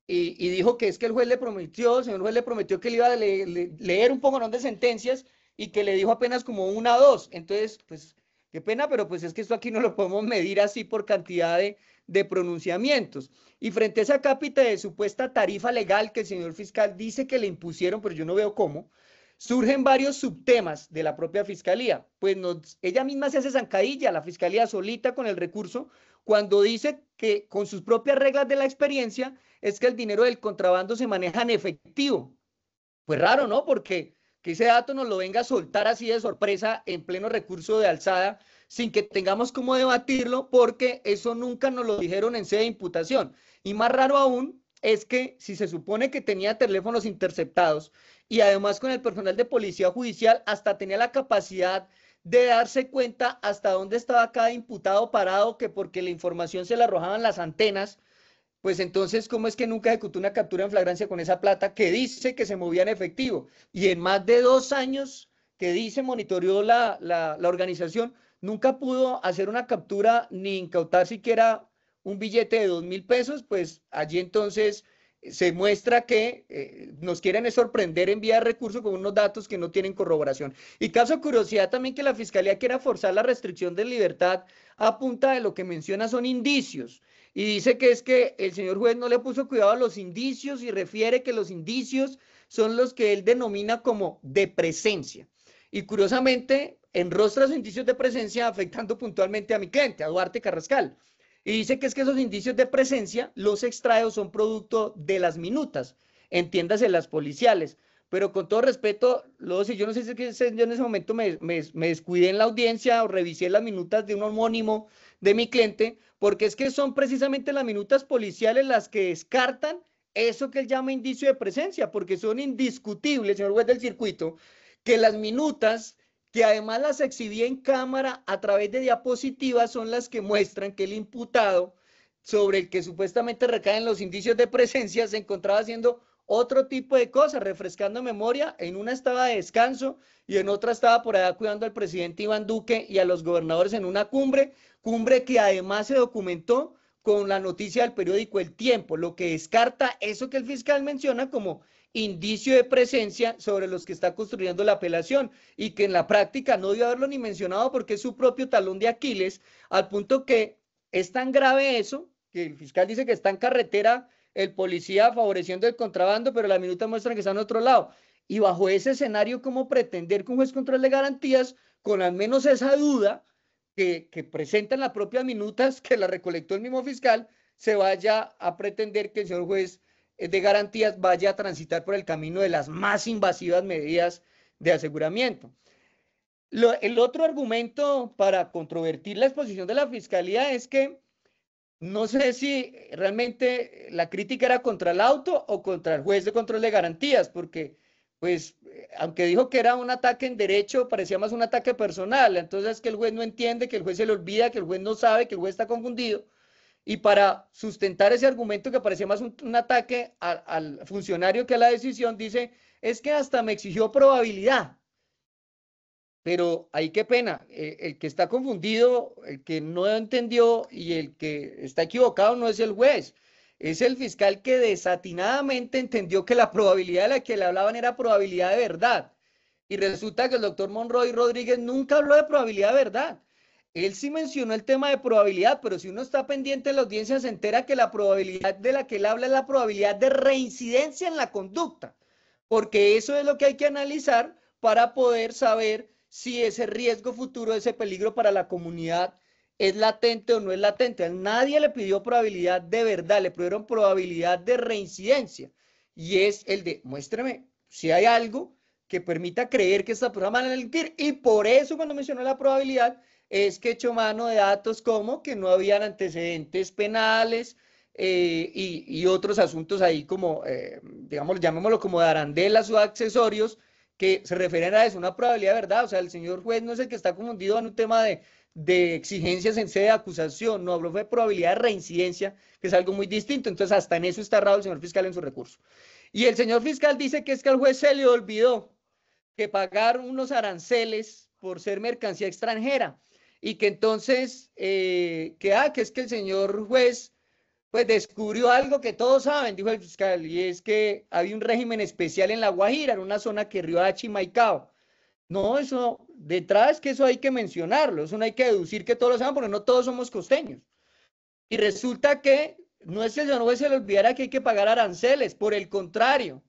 y dijo que es que el señor juez le prometió que le iba a leer un poco de sentencias y que le dijo apenas como 1 o 2. Entonces, pues, qué pena, pero pues es que esto aquí no lo podemos medir así por cantidad de pronunciamientos. Y frente a esa cápita de supuesta tarifa legal que el señor fiscal dice que le impusieron, pero yo no veo cómo, surgen varios subtemas de la propia Fiscalía. Pues ella misma se hace zancadilla, la Fiscalía solita con el recurso, cuando dice que con sus propias reglas de la experiencia es que el dinero del contrabando se maneja en efectivo. Pues raro, ¿no? Porque que ese dato nos lo venga a soltar así de sorpresa en pleno recurso de alzada, sin que tengamos cómo debatirlo, porque eso nunca nos lo dijeron en sede de imputación. Y más raro aún es que si se supone que tenía teléfonos interceptados y además con el personal de policía judicial hasta tenía la capacidad de darse cuenta hasta dónde estaba cada imputado parado, que porque la información se le arrojaban las antenas, pues entonces, ¿cómo es que nunca ejecutó una captura en flagrancia con esa plata que dice que se movía en efectivo? Y en más de 2 años que dice monitoreó la organización, nunca pudo hacer una captura ni incautar siquiera un billete de 2.000 pesos, pues allí entonces se muestra que nos quieren sorprender en vía de recurso con unos datos que no tienen corroboración. Y causa curiosidad también que la Fiscalía quiera forzar la restricción de libertad a punta de lo que menciona son indicios. Y dice que es que el señor juez no le puso cuidado a los indicios y refiere que los indicios son los que él denomina como de presencia. Y curiosamente, enrostra los indicios de presencia afectando puntualmente a mi cliente, a Duarte Carrascal. Y dice que es que esos indicios de presencia los extrae o son producto de las minutas, entiéndase las policiales. Pero con todo respeto, yo no sé si yo en ese momento me descuidé en la audiencia o revisé las minutas de un homónimo de mi cliente, porque es que son precisamente las minutas policiales las que descartan eso que él llama indicio de presencia, porque son indiscutibles, señor juez del circuito, que las minutas, que además las exhibí en cámara a través de diapositivas, son las que muestran que el imputado sobre el que supuestamente recaen los indicios de presencia, se encontraba haciendo otro tipo de cosas, refrescando memoria. En una estaba de descanso y en otra estaba por allá cuidando al presidente Iván Duque y a los gobernadores en una cumbre que además se documentó con la noticia del periódico El Tiempo, lo que descarta eso que el fiscal menciona como indicio de presencia sobre los que está construyendo la apelación, y que en la práctica no debió haberlo ni mencionado porque es su propio talón de Aquiles, al punto que es tan grave eso, que el fiscal dice que está en carretera el policía favoreciendo el contrabando, pero las minutas muestran que está en otro lado. Y bajo ese escenario, ¿cómo pretender que un juez control de garantías, con al menos esa duda que presentan las propias minutas, que la recolectó el mismo fiscal, se vaya a pretender que el señor juez de garantías vaya a transitar por el camino de las más invasivas medidas de aseguramiento? El otro argumento para controvertir la exposición de la fiscalía es que no sé si realmente la crítica era contra el auto o contra el juez de control de garantías, porque pues aunque dijo que era un ataque en derecho, parecía más un ataque personal. Entonces es que el juez no entiende, que el juez se le olvida, que el juez no sabe, que el juez está confundido. Y para sustentar ese argumento que parecía más un ataque al funcionario que a la decisión, dice, es que hasta me exigió probabilidad. Pero ahí qué pena, el que está confundido, el que no entendió y el que está equivocado no es el juez, es el fiscal que desatinadamente entendió que la probabilidad de la que le hablaban era probabilidad de verdad. Y resulta que el doctor Monroy Rodríguez nunca habló de probabilidad de verdad. Él sí mencionó el tema de probabilidad, pero si uno está pendiente en la audiencia se entera que la probabilidad de la que él habla es la probabilidad de reincidencia en la conducta, porque eso es lo que hay que analizar para poder saber si ese riesgo futuro, ese peligro para la comunidad es latente o no es latente. Nadie le pidió probabilidad de verdad, le pidieron probabilidad de reincidencia. Y es el de, muéstrame si hay algo que permita creer que esta persona va a delinquir. Y por eso cuando mencionó la probabilidad, es que echó mano de datos como que no habían antecedentes penales y otros asuntos ahí como, digamos, llamémoslo como de arandelas o accesorios, que se refieren a eso, una probabilidad de verdad. O sea, el señor juez no es el que está confundido en un tema de exigencias en sede de acusación, no, habló de probabilidad de reincidencia, que es algo muy distinto. Entonces, hasta en eso está errado el señor fiscal en su recurso. Y el señor fiscal dice que es que al juez se le olvidó que pagar unos aranceles por ser mercancía extranjera, y que entonces, que es que el señor juez pues descubrió algo que todos saben, dijo el fiscal, y es que había un régimen especial en La Guajira, en una zona que Riohacha y Maicao. No, eso, detrás es que eso hay que mencionarlo, eso no hay que deducir que todos lo saben, porque no todos somos costeños. Y resulta que no es que el señor juez se le olvidara que hay que pagar aranceles, por el contrario,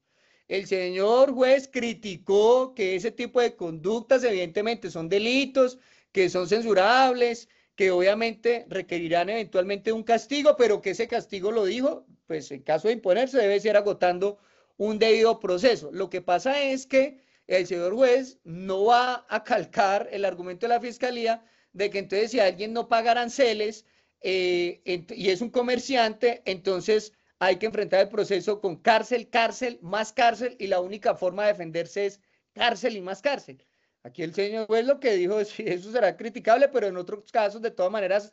el señor juez criticó que ese tipo de conductas evidentemente son delitos, que son censurables, que obviamente requerirán eventualmente un castigo, pero que ese castigo, lo dijo, pues en caso de imponerse debe ser agotando un debido proceso. Lo que pasa es que el señor juez no va a calcar el argumento de la fiscalía de que entonces si alguien no paga aranceles y es un comerciante, entonces hay que enfrentar el proceso con cárcel, más cárcel, y la única forma de defenderse es cárcel y más cárcel. Aquí el señor juez lo que dijo es que eso será criticable, pero en otros casos, de todas maneras,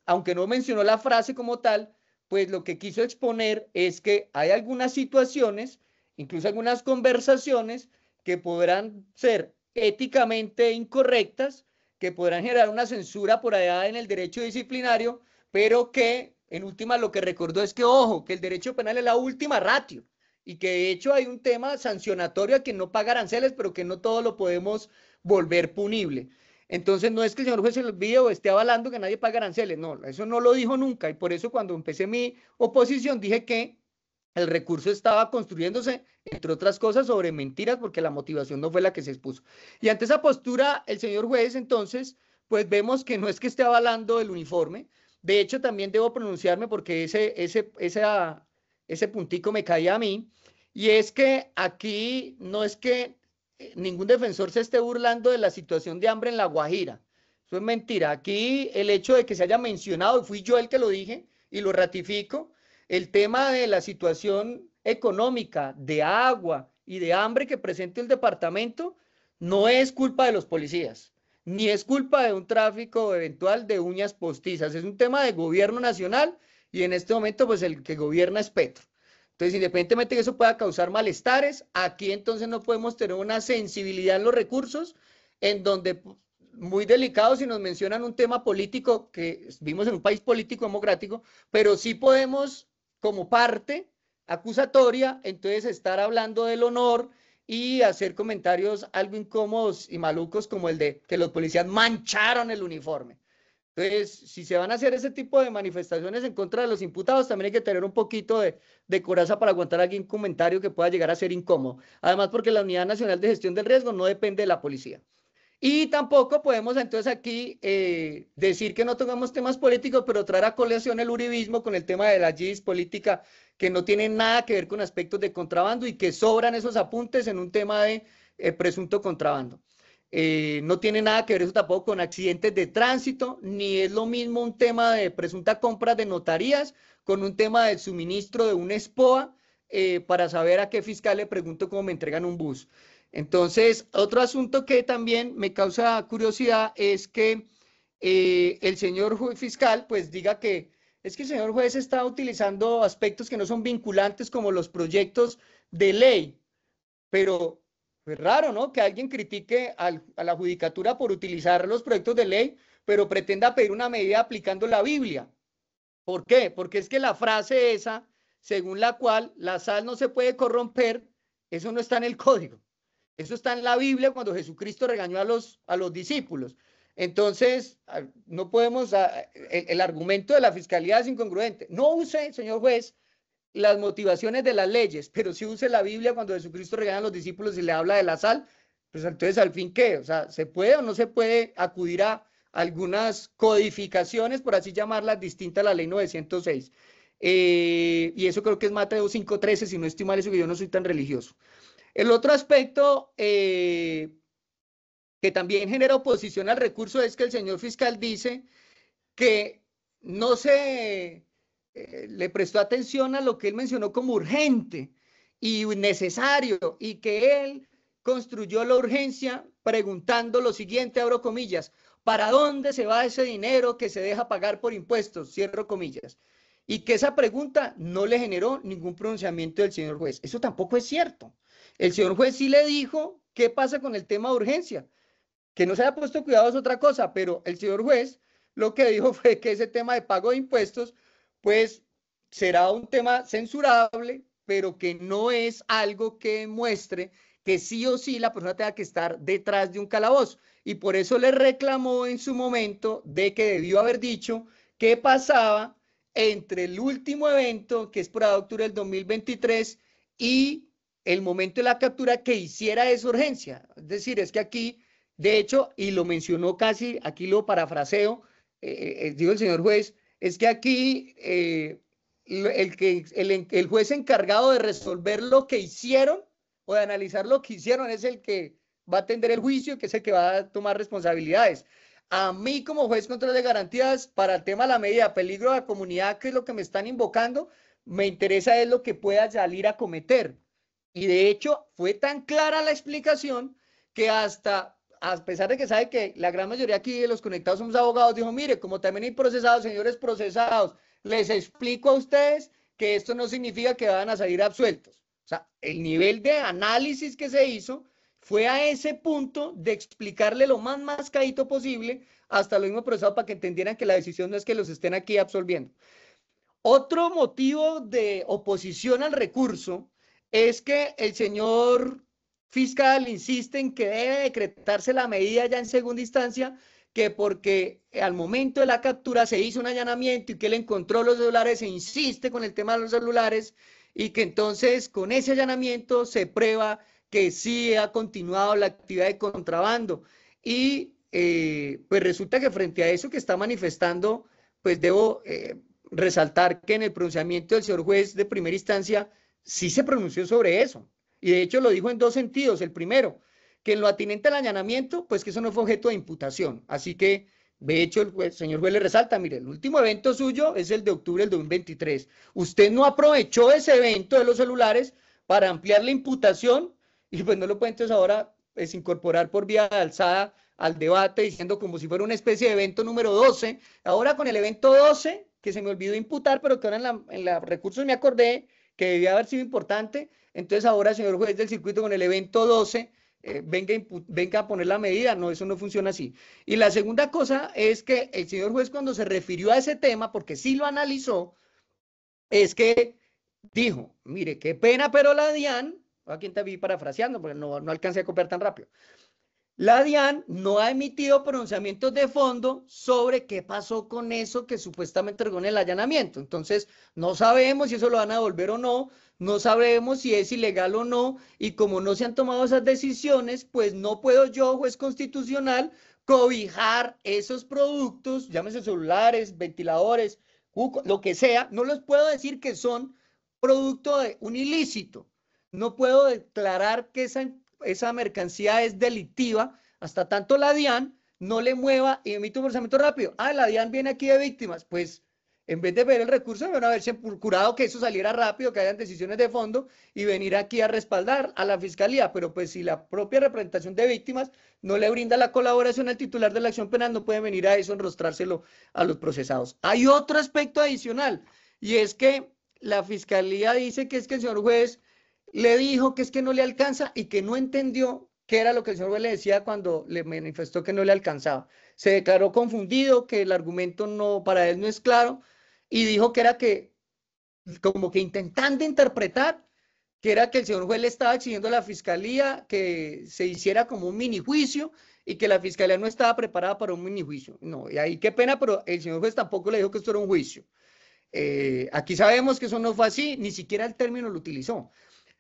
aunque no mencionó la frase como tal, pues lo que quiso exponer es que hay algunas situaciones, incluso algunas conversaciones, que podrán ser éticamente incorrectas, que podrán generar una censura por allá en el derecho disciplinario, pero que en última lo que recordó es que, ojo, que el derecho penal es la última ratio, y que de hecho hay un tema sancionatorio a quien no paga aranceles, pero que no todo lo podemos volver punible. Entonces no es que el señor juez se lo olvide o esté avalando que nadie paga aranceles, no, eso no lo dijo nunca, y por eso cuando empecé mi oposición dije que el recurso estaba construyéndose, entre otras cosas, sobre mentiras, porque la motivación no fue la que se expuso. Y ante esa postura, el señor juez, entonces, pues vemos que no es que esté avalando el uniforme. De hecho, también debo pronunciarme porque ese puntico me caía a mí, y es que aquí no es que ningún defensor se esté burlando de la situación de hambre en La Guajira. Eso es mentira. Aquí el hecho de que se haya mencionado, y fui yo el que lo dije y lo ratifico, el tema de la situación económica, de agua y de hambre que presenta el departamento, no es culpa de los policías. ni es culpa de un tráfico eventual de uñas postizas, es un tema de gobierno nacional y en este momento pues el que gobierna es Petro. Entonces, independientemente de que eso pueda causar malestares, aquí entonces no podemos tener una sensibilidad en los recursos en donde muy delicado si nos mencionan un tema político, que vivimos en un país político democrático, pero sí podemos como parte acusatoria, entonces estar hablando del honor y hacer comentarios algo incómodos y malucos como el de que los policías mancharon el uniforme. Entonces, si se van a hacer ese tipo de manifestaciones en contra de los imputados, también hay que tener un poquito de coraza para aguantar algún comentario que pueda llegar a ser incómodo. Además, porque la Unidad Nacional de Gestión del Riesgo no depende de la policía. Y tampoco podemos entonces aquí decir que no tengamos temas políticos, pero traer a colación el uribismo con el tema de la GIS política, que no tiene nada que ver con aspectos de contrabando y que sobran esos apuntes en un tema de presunto contrabando. No tiene nada que ver eso tampoco con accidentes de tránsito, ni es lo mismo un tema de presunta compra de notarías con un tema del suministro de un SPOA para saber a qué fiscal le pregunto cómo me entregan un bus. Entonces, otro asunto que también me causa curiosidad es que el señor fiscal pues diga que es que el señor juez está utilizando aspectos que no son vinculantes como los proyectos de ley, pero es raro, ¿no? Que alguien critique a la judicatura por utilizar los proyectos de ley, pero pretenda pedir una medida aplicando la Biblia. ¿Por qué? Porque es que la frase esa, según la cual la sal no se puede corromper, eso no está en el código. Eso está en la Biblia cuando Jesucristo regañó a los discípulos. Entonces, no podemos, el argumento de la fiscalía es incongruente. No use, señor juez, las motivaciones de las leyes, pero sí use la Biblia cuando Jesucristo regaña a los discípulos y le habla de la sal. Pues entonces, ¿al fin qué? O sea, ¿se puede o no se puede acudir a algunas codificaciones, por así llamarlas, distintas a la ley 906? Y eso creo que es Mateo 5:13, si no estoy mal, eso que yo no soy tan religioso. El otro aspecto que también genera oposición al recurso es que el señor fiscal dice que no se le prestó atención a lo que él mencionó como urgente y necesario y que él construyó la urgencia preguntando lo siguiente, abro comillas, ¿para dónde se va ese dinero que se deja pagar por impuestos? Cierro comillas. Y que esa pregunta no le generó ningún pronunciamiento del señor juez. Eso tampoco es cierto. El señor juez sí le dijo qué pasa con el tema de urgencia. Que no se haya puesto cuidado es otra cosa, pero el señor juez lo que dijo fue que ese tema de pago de impuestos, pues será un tema censurable, pero que no es algo que muestre que sí o sí la persona tenga que estar detrás de un calabozo. Y por eso le reclamó en su momento de que debió haber dicho qué pasaba entre el último evento, que es por octubre del 2023, y el momento de la captura que hiciera esa urgencia. Es decir, es que aquí, de hecho, y lo mencionó casi, aquí lo parafraseo, digo el señor juez, es que aquí el juez encargado de resolver lo que hicieron o de analizar lo que hicieron es el que va a atender el juicio, que es el que va a tomar responsabilidades. A mí como juez control de garantías para el tema de la medida peligro a la comunidad, que es lo que me están invocando, me interesa es lo que pueda salir a cometer. Y de hecho fue tan clara la explicación que hasta, a pesar de que sabe que la gran mayoría aquí de los conectados somos abogados, dijo, mire, como también hay procesados, señores procesados, les explico a ustedes que esto no significa que van a salir absueltos. O sea, el nivel de análisis que se hizo fue a ese punto de explicarle lo más mascadito posible hasta los mismos procesados para que entendieran que la decisión no es que los estén aquí absolviendo. Otro motivo de oposición al recurso es que el señor fiscal insiste en que debe decretarse la medida ya en segunda instancia, que porque al momento de la captura se hizo un allanamiento y que él encontró los celulares, se insiste con el tema de los celulares y que entonces con ese allanamiento se prueba que sí ha continuado la actividad de contrabando. Y pues resulta que frente a eso que está manifestando, pues debo resaltar que en el pronunciamiento del señor juez de primera instancia sí se pronunció sobre eso. Y de hecho lo dijo en dos sentidos. El primero, que en lo atinente al allanamiento, pues que eso no fue objeto de imputación. Así que, de hecho, el señor juez le resalta, mire, el último evento suyo es el de octubre del 2023. Usted no aprovechó ese evento de los celulares para ampliar la imputación y pues no lo puede entonces ahora incorporar por vía de alzada al debate diciendo como si fuera una especie de evento número 12. Ahora con el evento 12, que se me olvidó imputar, pero que ahora en la recursos me acordé que debía haber sido importante. Entonces ahora, señor juez del circuito, con el evento 12, venga a poner la medida. No, eso no funciona así. Y la segunda cosa es que el señor juez, cuando se refirió a ese tema, porque sí lo analizó, es que dijo, mire, qué pena, pero la DIAN, aquí te vi parafraseando, porque no alcancé a copiar tan rápido. La DIAN no ha emitido pronunciamientos de fondo sobre qué pasó con eso que supuestamente entregó en el allanamiento. Entonces, no sabemos si eso lo van a devolver o no, no sabemos si es ilegal o no, y como no se han tomado esas decisiones, pues no puedo yo, juez constitucional, cobijar esos productos, llámese celulares, ventiladores, lo que sea, no les puedo decir que son producto de un ilícito. No puedo declarar que esa mercancía es delictiva hasta tanto la DIAN no le mueva y emite un procesamiento rápido. Ah, la DIAN viene aquí de víctimas. Pues en vez de ver el recurso, deben haberse procurado que eso saliera rápido, que hayan decisiones de fondo y venir aquí a respaldar a la fiscalía. Pero pues si la propia representación de víctimas no le brinda la colaboración al titular de la acción penal, no puede venir a eso, enrostrárselo a los procesados. Hay otro aspecto adicional, y es que la fiscalía dice que es que el señor juez le dijo que es que no le alcanza y que no entendió qué era lo que el señor juez le decía cuando le manifestó que no le alcanzaba. Se declaró confundido, que el argumento no, para él no es claro, y dijo que era que, como que intentando interpretar, que era que el señor juez le estaba exigiendo a la fiscalía que se hiciera como un mini juicio y que la fiscalía no estaba preparada para un mini juicio. No, y ahí qué pena, pero el señor juez tampoco le dijo que esto era un juicio. Aquí sabemos que eso no fue así, ni siquiera el término lo utilizó.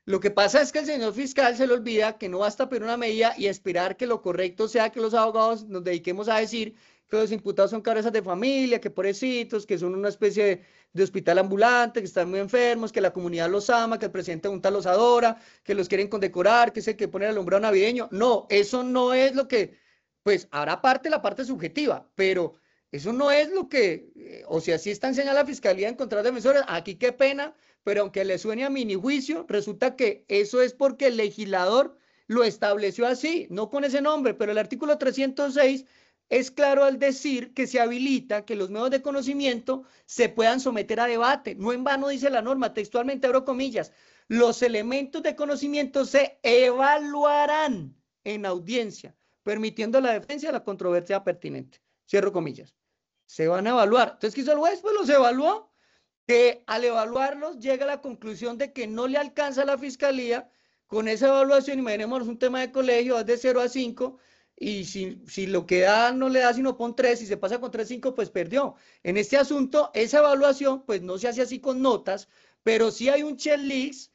Lo que pasa es que el señor fiscal se le olvida que no basta pedir una medida y esperar que lo correcto sea que los abogados nos dediquemos a decir que los imputados son cabezas de familia, que pobrecitos, que son una especie de hospital ambulante, que están muy enfermos, que la comunidad los ama, que el presidente Junta los adora, que los quieren condecorar, que es el que pone el alumbrado navideño. No, eso no es lo que, pues habrá la parte subjetiva, pero eso no es lo que, o sea, sí está enseñando la fiscalía a encontrar defensores. Aquí qué pena, pero aunque le suene a mini juicio, resulta que eso es porque el legislador lo estableció así, no con ese nombre, pero el artículo 306 es claro al decir que se habilita que los medios de conocimiento se puedan someter a debate. No en vano dice la norma, textualmente abro comillas, los elementos de conocimiento se evaluarán en audiencia, permitiendo a la defensa la controversia pertinente. Cierro comillas. Se van a evaluar. Entonces, ¿qué hizo el juez? Pues los evaluó, que al evaluarlos llega a la conclusión de que no le alcanza a la fiscalía con esa evaluación. Imaginémonos un tema de colegio, vas de 0 a 5, y si lo que da no le da sino pon 3, si se pasa con 3, 5, pues perdió. En este asunto, esa evaluación, pues no se hace así con notas, pero sí hay un checklist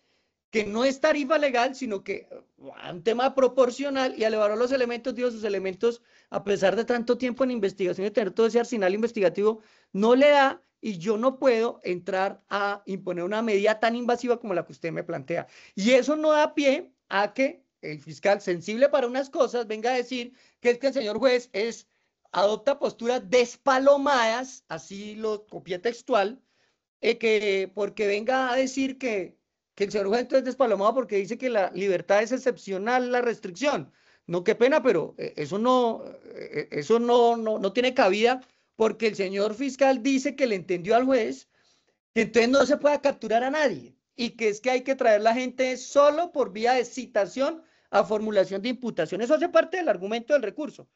que no es tarifa legal, sino que un tema proporcional, y al evaluar los elementos, digo, sus elementos, a pesar de tanto tiempo en investigación y tener todo ese arsenal investigativo, no le da, y yo no puedo entrar a imponer una medida tan invasiva como la que usted me plantea. Y eso no da pie a que el fiscal, sensible para unas cosas, venga a decir que es que el señor juez adopta posturas despalomadas, así lo copié textual, porque venga a decir que el señor juez es despalomado porque dice que la libertad es excepcional, la restricción. No, qué pena, pero eso no tiene cabida, porque el señor fiscal dice que le entendió al juez que entonces no se puede capturar a nadie y que es que hay que traer la gente solo por vía de citación a formulación de imputación. Eso hace parte del argumento del recurso.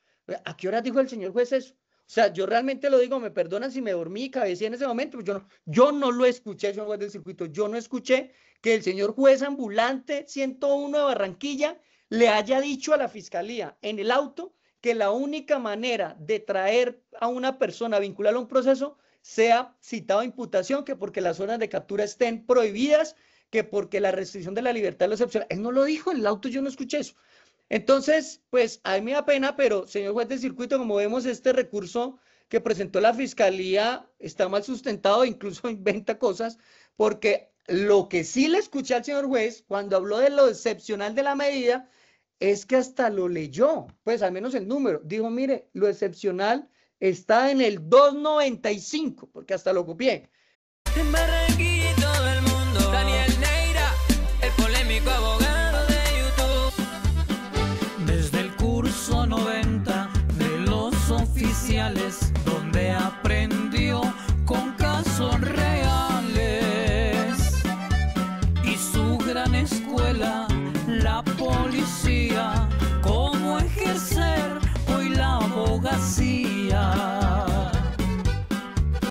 ¿A qué hora dijo el señor juez eso? O sea, yo realmente lo digo, me perdonan si me dormí y cabeceé en ese momento, yo no lo escuché, señor juez del circuito, yo no escuché que el señor juez ambulante 101 de Barranquilla le haya dicho a la fiscalía en el auto que la única manera de traer a una persona, vincularla a un proceso, sea citado a imputación, que porque las zonas de captura estén prohibidas, que porque la restricción de la libertad es lo excepcional. Él no lo dijo en el auto, yo no escuché eso. Entonces, pues a mí me da pena, pero señor juez del circuito, como vemos, este recurso que presentó la fiscalía está mal sustentado, incluso inventa cosas, porque lo que sí le escuché al señor juez cuando habló de lo excepcional de la medida es que hasta lo leyó, pues al menos el número. Dijo, mire, lo excepcional está en el 295, porque hasta lo copié. En Barranquilla todo el